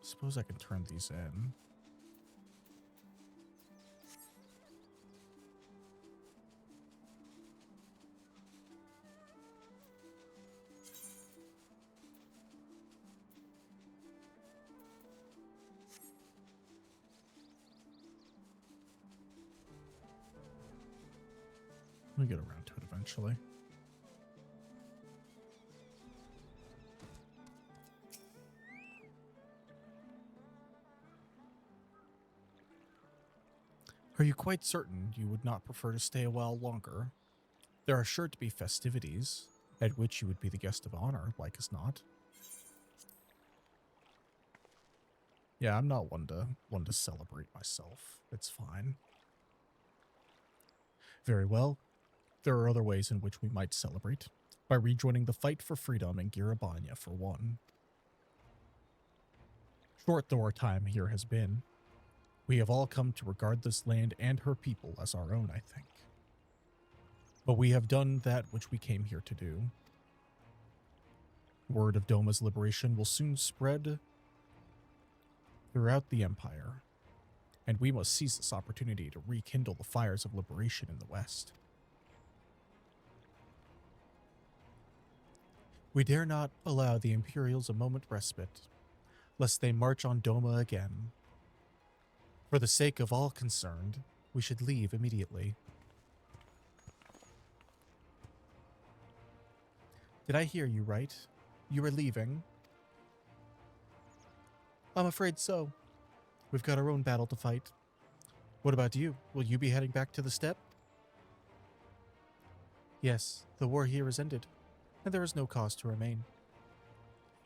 Suppose I can turn these in. We'll get around to it eventually. Are you quite certain you would not prefer to stay a while longer? There are sure to be festivities, at which you would be the guest of honor, like as not. Yeah, I'm not one to celebrate myself. It's fine. Very well. There are other ways in which we might celebrate. By rejoining the fight for freedom in Girabanya, for one. Short though our time here has been, we have all come to regard this land and her people as our own, I think. But we have done that which we came here to do. Word of Doma's liberation will soon spread throughout the Empire, and we must seize this opportunity to rekindle the fires of liberation in the West. We dare not allow the Imperials a moment respite, lest they march on Doma again. For the sake of all concerned, we should leave immediately. Did I hear you right? You are leaving? I'm afraid so. We've got our own battle to fight. What about you? Will you be heading back to the steppe? Yes, the war here is ended, and there is no cause to remain.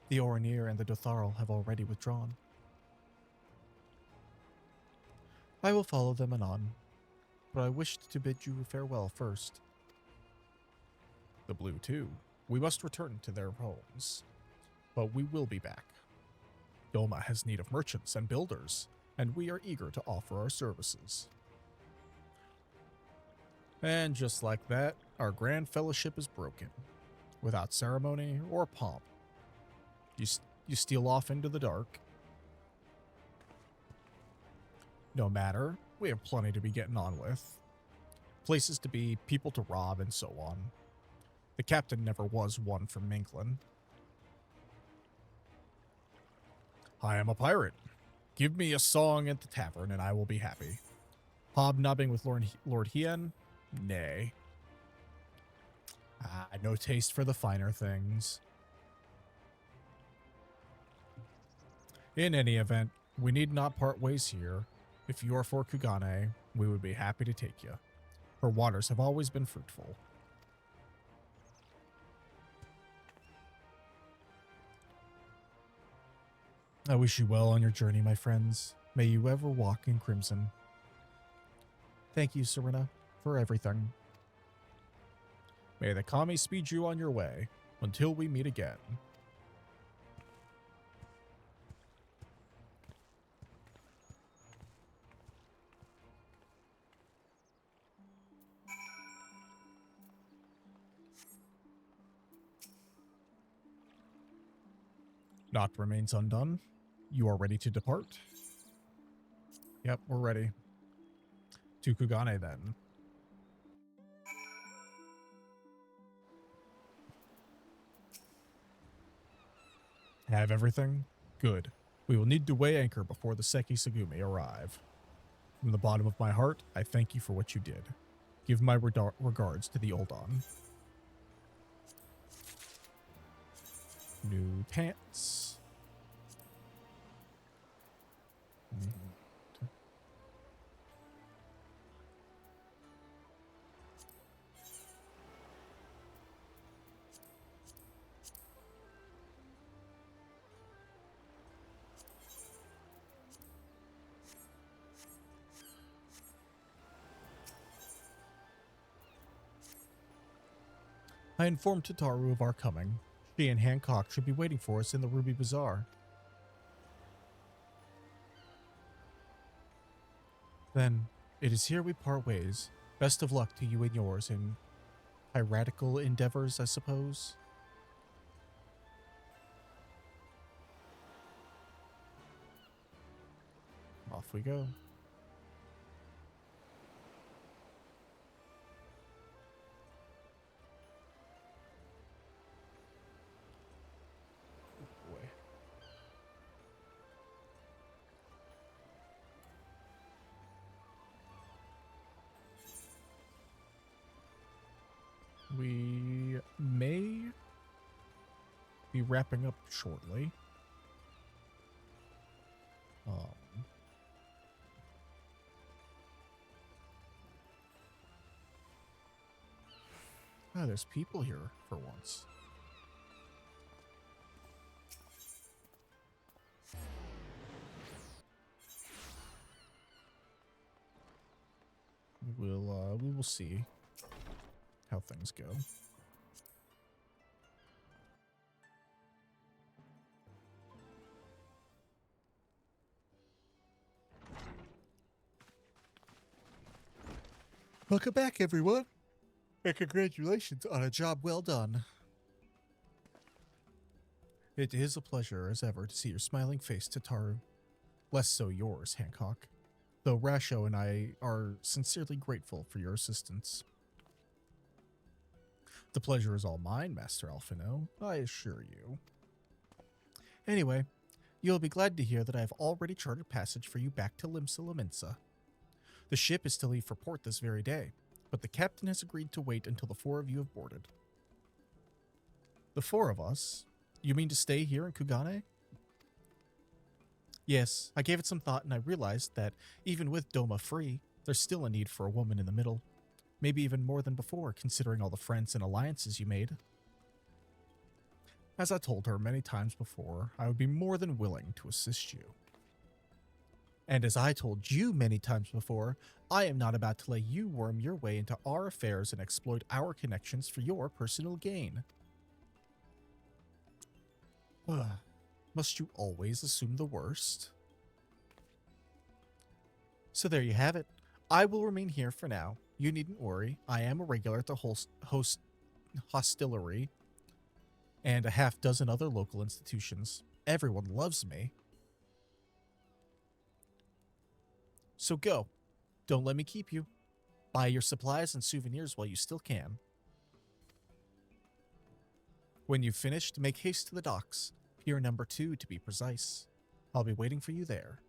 The Oranir and the Dotharal have already withdrawn. I will follow them anon, but I wished to bid you farewell first. The Blue, too. We must return to their homes, but we will be back. Doma has need of merchants and builders, and we are eager to offer our services. And just like that, our grand fellowship is broken, without ceremony or pomp. You steal off into the dark. No matter, we have plenty to be getting on with. Places to be, people to rob, and so on. The captain never was one for mingling. I am a pirate. Give me a song at the tavern and I will be happy. Hobnobbing with Lord Hien? Nay. No taste for the finer things. In any event, we need not part ways here. If you are for Kugane, we would be happy to take you. Her waters have always been fruitful. I wish you well on your journey, my friends. May you ever walk in crimson. Thank you, Serena, for everything. May the Kami speed you on your way until we meet again. Naught remains undone. You are ready to depart? Yep, we're ready. To Kugane, then. Have everything? Good. We will need to weigh anchor before the Seki Sagumi arrive. From the bottom of my heart, I thank you for what you did. Give my regards to the Oldon. New pants. I informed Tataru of our coming. She and Hancock should be waiting for us in the Ruby Bazaar. Then, it is here we part ways. Best of luck to you and yours in piratical endeavors, I suppose. Off we go. We may be wrapping up shortly. There's people here for once. We will see how things go. Welcome back, everyone, and congratulations on a job well done. It is a pleasure as ever to see your smiling face, Tataru. Less so yours, Hancock, though Rasho and I are sincerely grateful for your assistance. The pleasure is all mine, Master Alphino, I assure you. Anyway, you'll be glad to hear that I have already chartered passage for you back to Limsa Laminsa. The ship is to leave for port this very day, but the captain has agreed to wait until the four of you have boarded. The four of us? You mean to stay here in Kugane? Yes, I gave it some thought and I realized that even with Doma free, there's still a need for a woman in the middle. Maybe even more than before, considering all the friends and alliances you made. As I told her many times before, I would be more than willing to assist you. And as I told you many times before, I am not about to let you worm your way into our affairs and exploit our connections for your personal gain. Must you always assume the worst? So there you have it. I will remain here for now. You needn't worry. I am a regular at the host hostelry and a half dozen other local institutions. Everyone loves me. So go. Don't let me keep you. Buy your supplies and souvenirs while you still can. When you've finished, make haste to the docks. Pier number 2 to be precise. I'll be waiting for you there.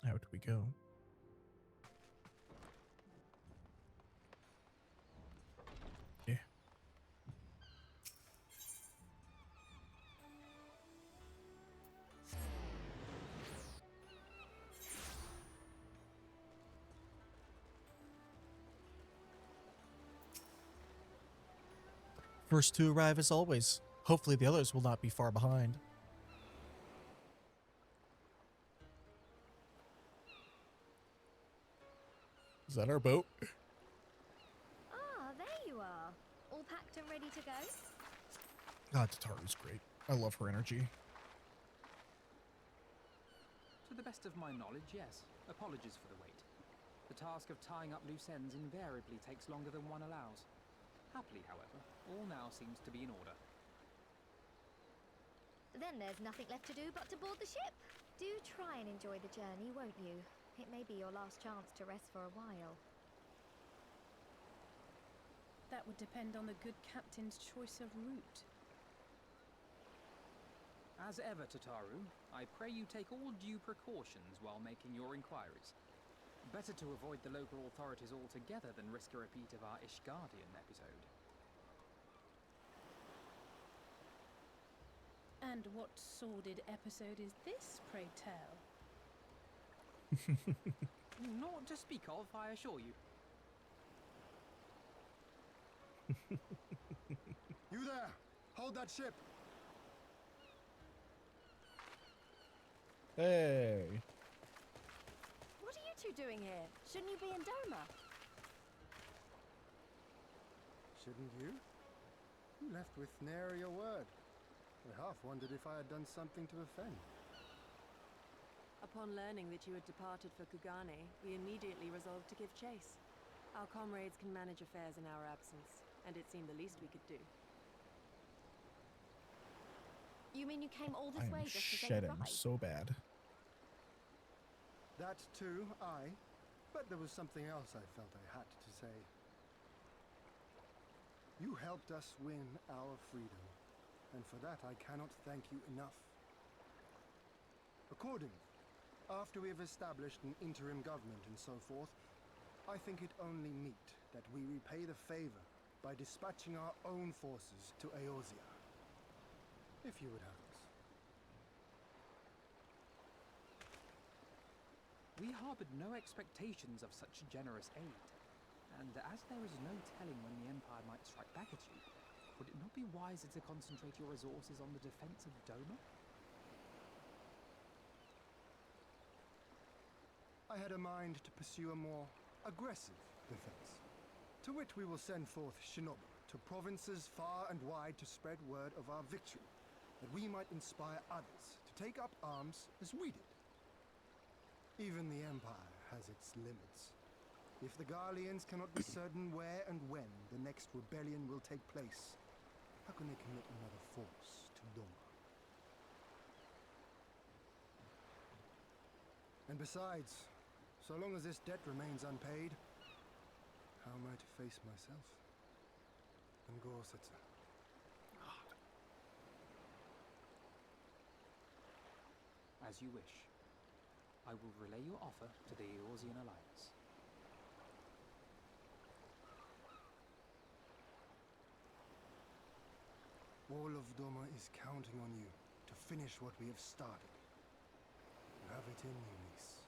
Out we go. Yeah. First to arrive as always. Hopefully the others will not be far behind. Is that our boat? Ah, there you are. All packed and ready to go? God, Tataru's great. I love her energy. To the best of my knowledge, yes. Apologies for the wait. The task of tying up loose ends invariably takes longer than one allows. Happily, however, all now seems to be in order. Then there's nothing left to do but to board the ship. Do try and enjoy the journey, won't you? It may be your last chance to rest for a while. That would depend on the good captain's choice of route. As ever, Tataru, I pray you take all due precautions while making your inquiries. Better to avoid the local authorities altogether than risk a repeat of our Ishgardian episode. And what sordid episode is this, pray tell? Not to speak of, I assure you. You there! Hold that ship! Hey! What are you two doing here? Shouldn't you be in Doma? Shouldn't you? You left with nary a word. I half wondered if I had done something to offend. Upon learning that you had departed for Kugane, we immediately resolved to give chase. Our comrades can manage affairs in our absence, and it seemed the least we could do. You mean you came all this I way am just to say shedding goodbye? so bad. That too, aye. But there was something else I felt I had to say. You helped us win our freedom, and for that I cannot thank you enough. Accordingly, after we have established an interim government and so forth, I think it only meet that we repay the favor by dispatching our own forces to Eorzea. If you would have us. We harbored no expectations of such generous aid, and as there is no telling when the Empire might strike back at you, would it not be wiser to concentrate your resources on the defense of Doma? I had a mind to pursue a more aggressive defense, to which we will send forth shinobi to provinces far and wide to spread word of our victory, that we might inspire others to take up arms as we did. Even the Empire has its limits. If the Garleans cannot be certain where and when the next rebellion will take place, how can they commit another force to Doma? And besides, so long as this debt remains unpaid, how am I to face myself? And Eorzea? As you wish. I will relay your offer to the Eorzean Alliance. All of Doma is counting on you to finish what we have started. You have it in you, niece.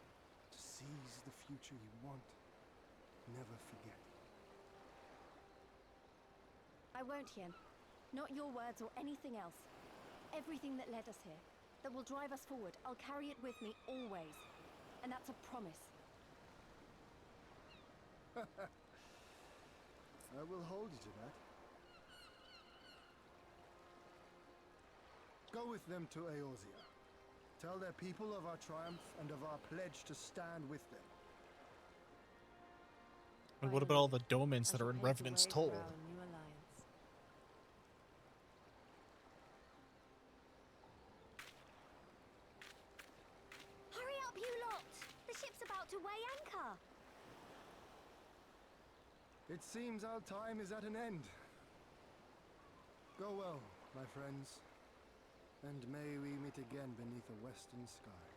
To seize the future you want. Never forget. I won't, Yen. Not your words or anything else. Everything that led us here, that will drive us forward, I'll carry it with me always. And that's a promise. I will hold you to that. Go with them to Eorzea. Tell their people of our triumph and of our pledge to stand with them. And what about all the Domans that are in Revenant's Toll? Hurry up, you lot! The ship's about to weigh anchor! It seems our time is at an end. Go well, my friends. And may we meet again beneath a western sky.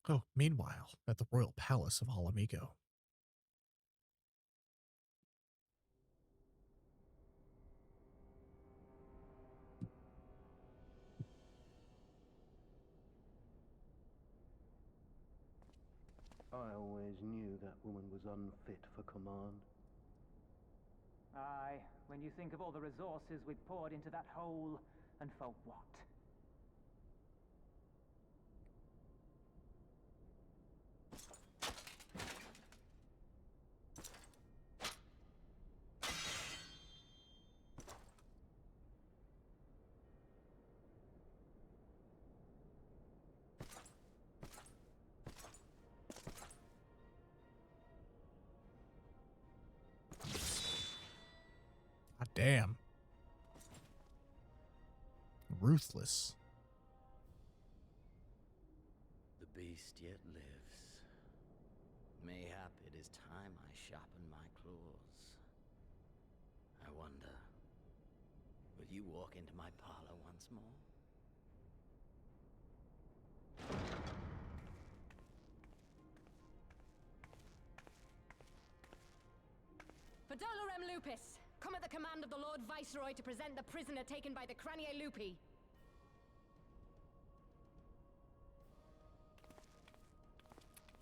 Oh, meanwhile, at the royal palace of Alamigo. I always knew that woman was unfit for command. Aye, when you think of all the resources we've poured into that hole, and for what? God damn. Ruthless. The beast yet lives. Mayhap it is time I sharpen my claws. I wonder, will you walk into my parlor once more? For Dolorem Lupus, come at the command of the Lord Viceroy to present the prisoner taken by the Cranie Lupi.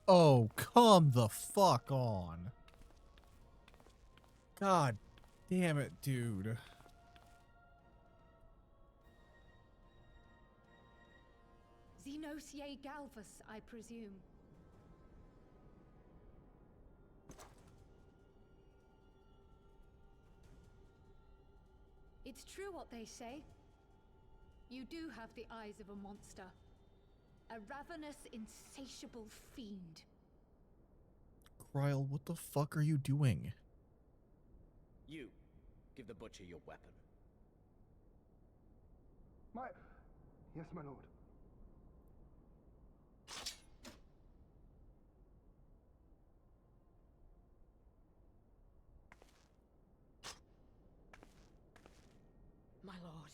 Oh, come the fuck on. God damn it, dude. Xenosier Galvus, I presume. It's true what they say. You do have the eyes of a monster. A ravenous, insatiable fiend. Kryle, what the fuck are you doing? You, give the butcher your weapon. Yes, my lord. My lord,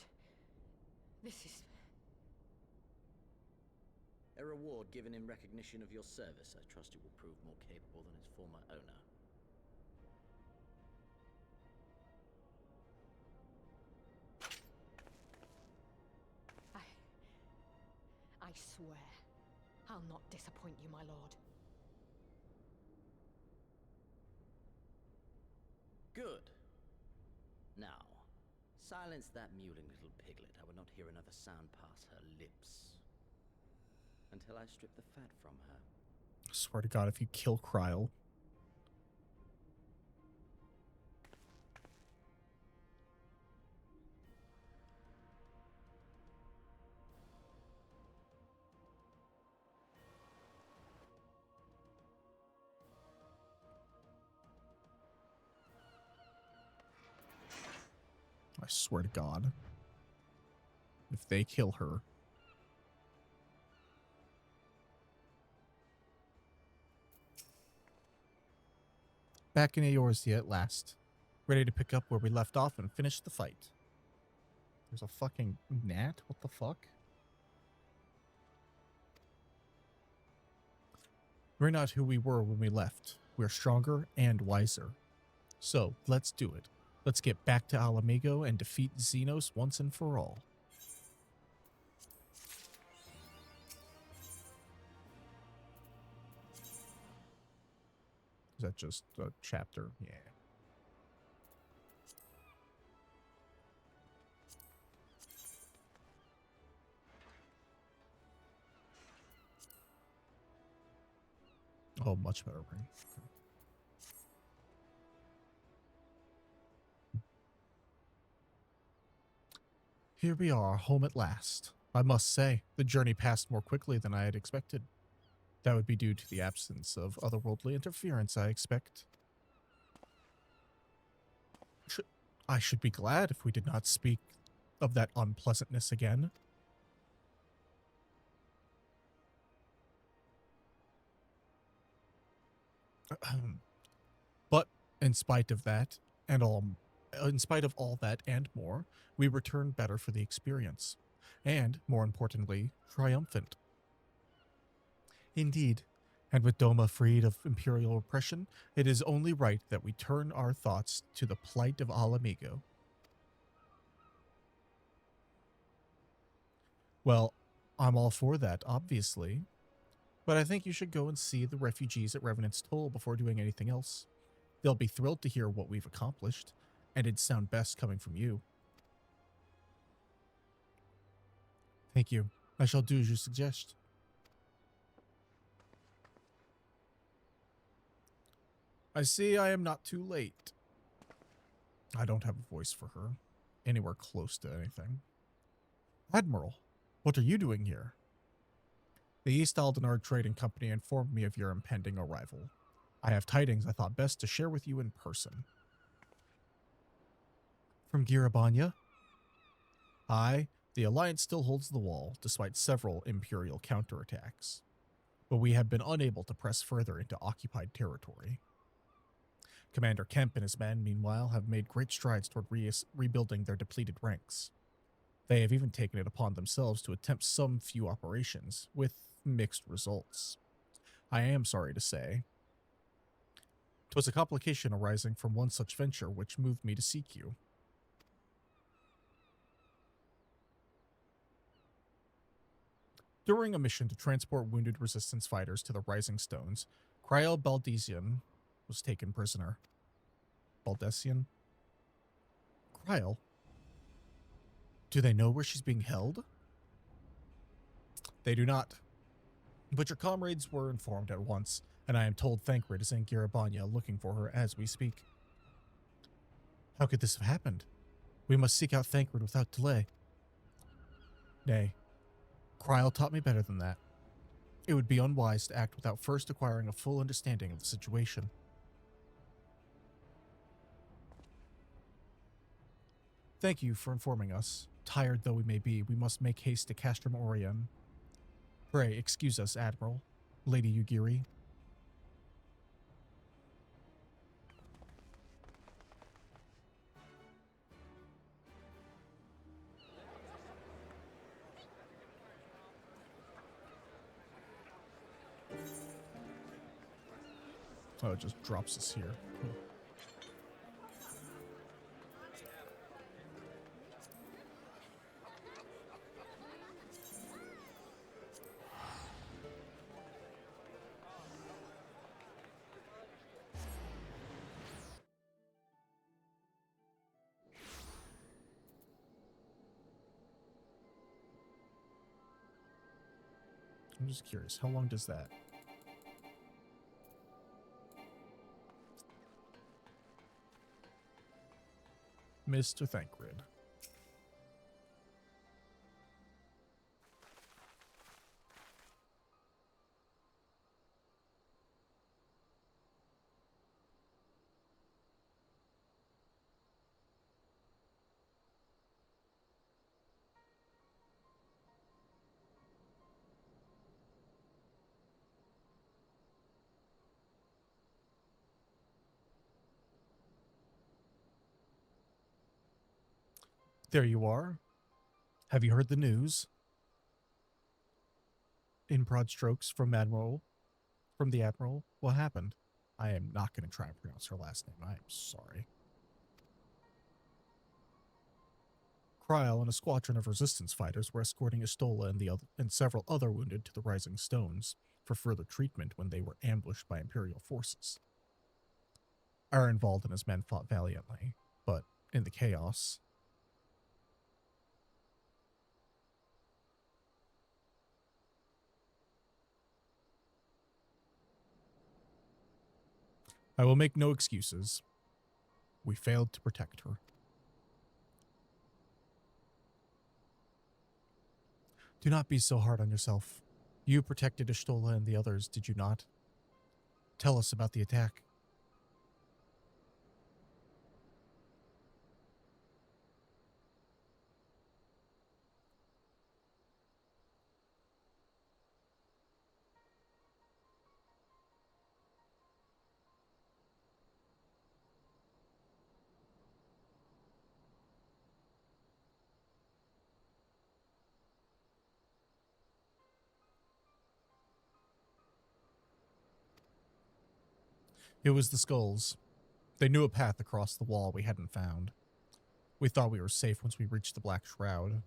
this is... A reward given in recognition of your service. I trust it will prove more capable than its former owner. I swear, I'll not disappoint you, my lord. Good. Now, silence that mewling little piglet. I will not hear another sound pass her lips. Until I strip the fat from her. I swear to God, if you kill Kryle. I swear to God. If they kill her. Back in Eorzea at last. Ready to pick up where we left off and finish the fight. There's a fucking gnat? What the fuck? We're not who we were when we left. We're stronger and wiser. So, let's do it. Let's get back to Alamigo and defeat Xenos once and for all. Is that just a chapter? Yeah. Oh, much better ring. Okay. Here we are, home at last. I must say, the journey passed more quickly than I had expected. That would be due to the absence of otherworldly interference, I expect. I should be glad if we did not speak of that unpleasantness again. But in spite of that, in spite of all that and more, we returned better for the experience. And, more importantly, triumphant. Indeed. And with Doma freed of imperial oppression, it is only right that we turn our thoughts to the plight of Al Amigo. Well, I'm all for that, obviously. But I think you should go and see the refugees at Revenant's Toll before doing anything else. They'll be thrilled to hear what we've accomplished, and it'd sound best coming from you. Thank you. I shall do as you suggest. I see I am not too late. I don't have a voice for her, anywhere close to anything. Admiral, what are you doing here? The East Aldenard Trading Company informed me of your impending arrival. I have tidings I thought best to share with you in person. From Girabanya? Aye, the Alliance still holds the wall, despite several Imperial counterattacks. But we have been unable to press further into occupied territory. Commander Kemp and his men, meanwhile, have made great strides toward rebuilding their depleted ranks. They have even taken it upon themselves to attempt some few operations, with mixed results. I am sorry to say. 'Twas a complication arising from one such venture which moved me to seek you. During a mission to transport wounded resistance fighters to the Rising Stones, Cryo Baldesian was taken prisoner. Baldesian? Cryo? Do they know where she's being held? They do not. But your comrades were informed at once, and I am told Thancred is in Girabanya looking for her as we speak. How could this have happened? We must seek out Thancred without delay. Nay, Cryle taught me better than that. It would be unwise to act without first acquiring a full understanding of the situation. Thank you for informing us. Tired though we may be, we must make haste to Castrum Orion. Pray, excuse us, Admiral. Lady Yugiri. Oh, it just drops us here. Cool. I'm just curious, how long does that? Mr. Thancred. There you are. Have you heard the news? In broad strokes from the Admiral. What happened? I am not going to try and pronounce her last name. I am sorry. Cryle and a squadron of resistance fighters were escorting Estola and several other wounded to the Rising Stones for further treatment when they were ambushed by Imperial forces. Arenvald and his men fought valiantly, but in the chaos, I will make no excuses. We failed to protect her. Do not be so hard on yourself. You protected Estola and the others, did you not? Tell us about the attack. It was the skulls. They knew a path across the wall we hadn't found. We thought we were safe once we reached the Black Shroud.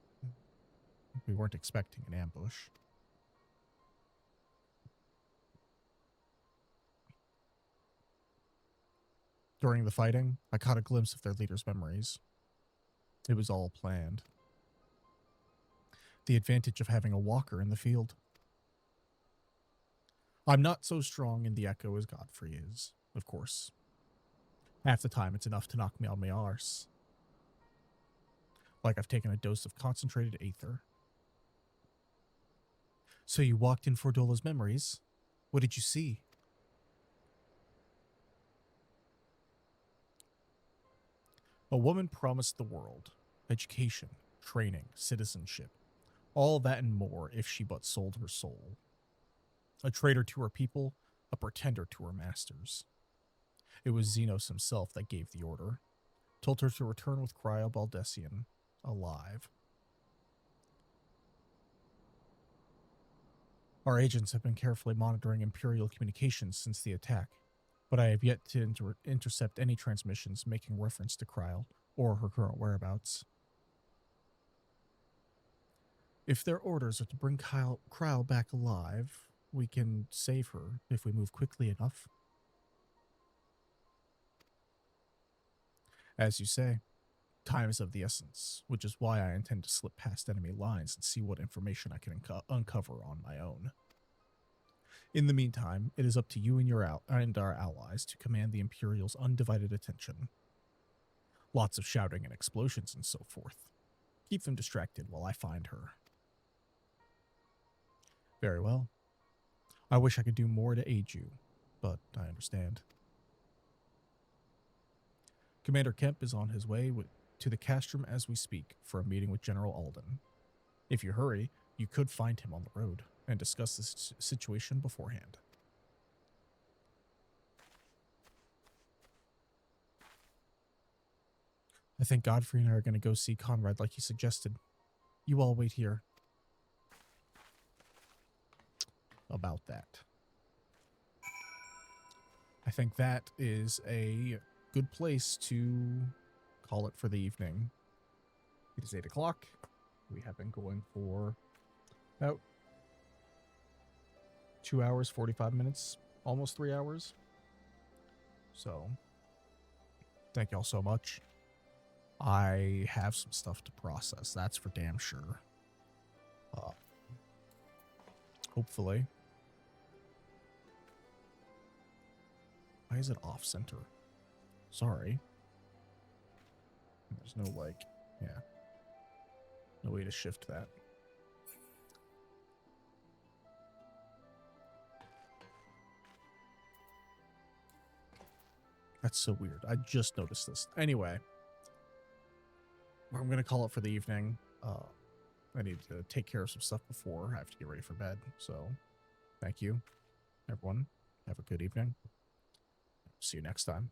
We weren't expecting an ambush. During the fighting, I caught a glimpse of their leader's memories. It was all planned. The advantage of having a walker in the field. I'm not so strong in the Echo as Godfrey is, of course. Half the time, it's enough to knock me on my arse. Like I've taken a dose of concentrated aether. So you walked in for Dola's memories. What did you see? A woman promised the world education, training, citizenship, all that and more if she but sold her soul. A traitor to her people, a pretender to her masters. It was Xenos himself that gave the order, told her to return with Cryo Baldessian, alive. Our agents have been carefully monitoring Imperial communications since the attack, but I have yet to intercept any transmissions making reference to Cryo or her current whereabouts. If their orders are to bring Cryo back alive, we can save her if we move quickly enough. As you say, time is of the essence, which is why I intend to slip past enemy lines and see what information I can uncover on my own. In the meantime, it is up to you and our allies to command the Imperial's undivided attention. Lots of shouting and explosions and so forth. Keep them distracted while I find her. Very well. I wish I could do more to aid you, but I understand. Commander Kemp is on his way to the castrum as we speak for a meeting with General Alden. If you hurry, you could find him on the road and discuss this situation beforehand. I think Godfrey and I are going to go see Conrad like he suggested. You all wait here. About that. I think that is a good place to call it for the evening. It is 8 o'clock. We have been going for about 2 hours, 45 minutes, almost 3 hours. So, thank y'all so much. I have some stuff to process, that's for damn sure. Hopefully. Why is it off center? Sorry. There's no no way to shift that. That's so weird. I just noticed this. Anyway, I'm going to call it for the evening. I need to take care of some stuff before I have to get ready for bed. So, thank you, everyone. Have a good evening. See you next time.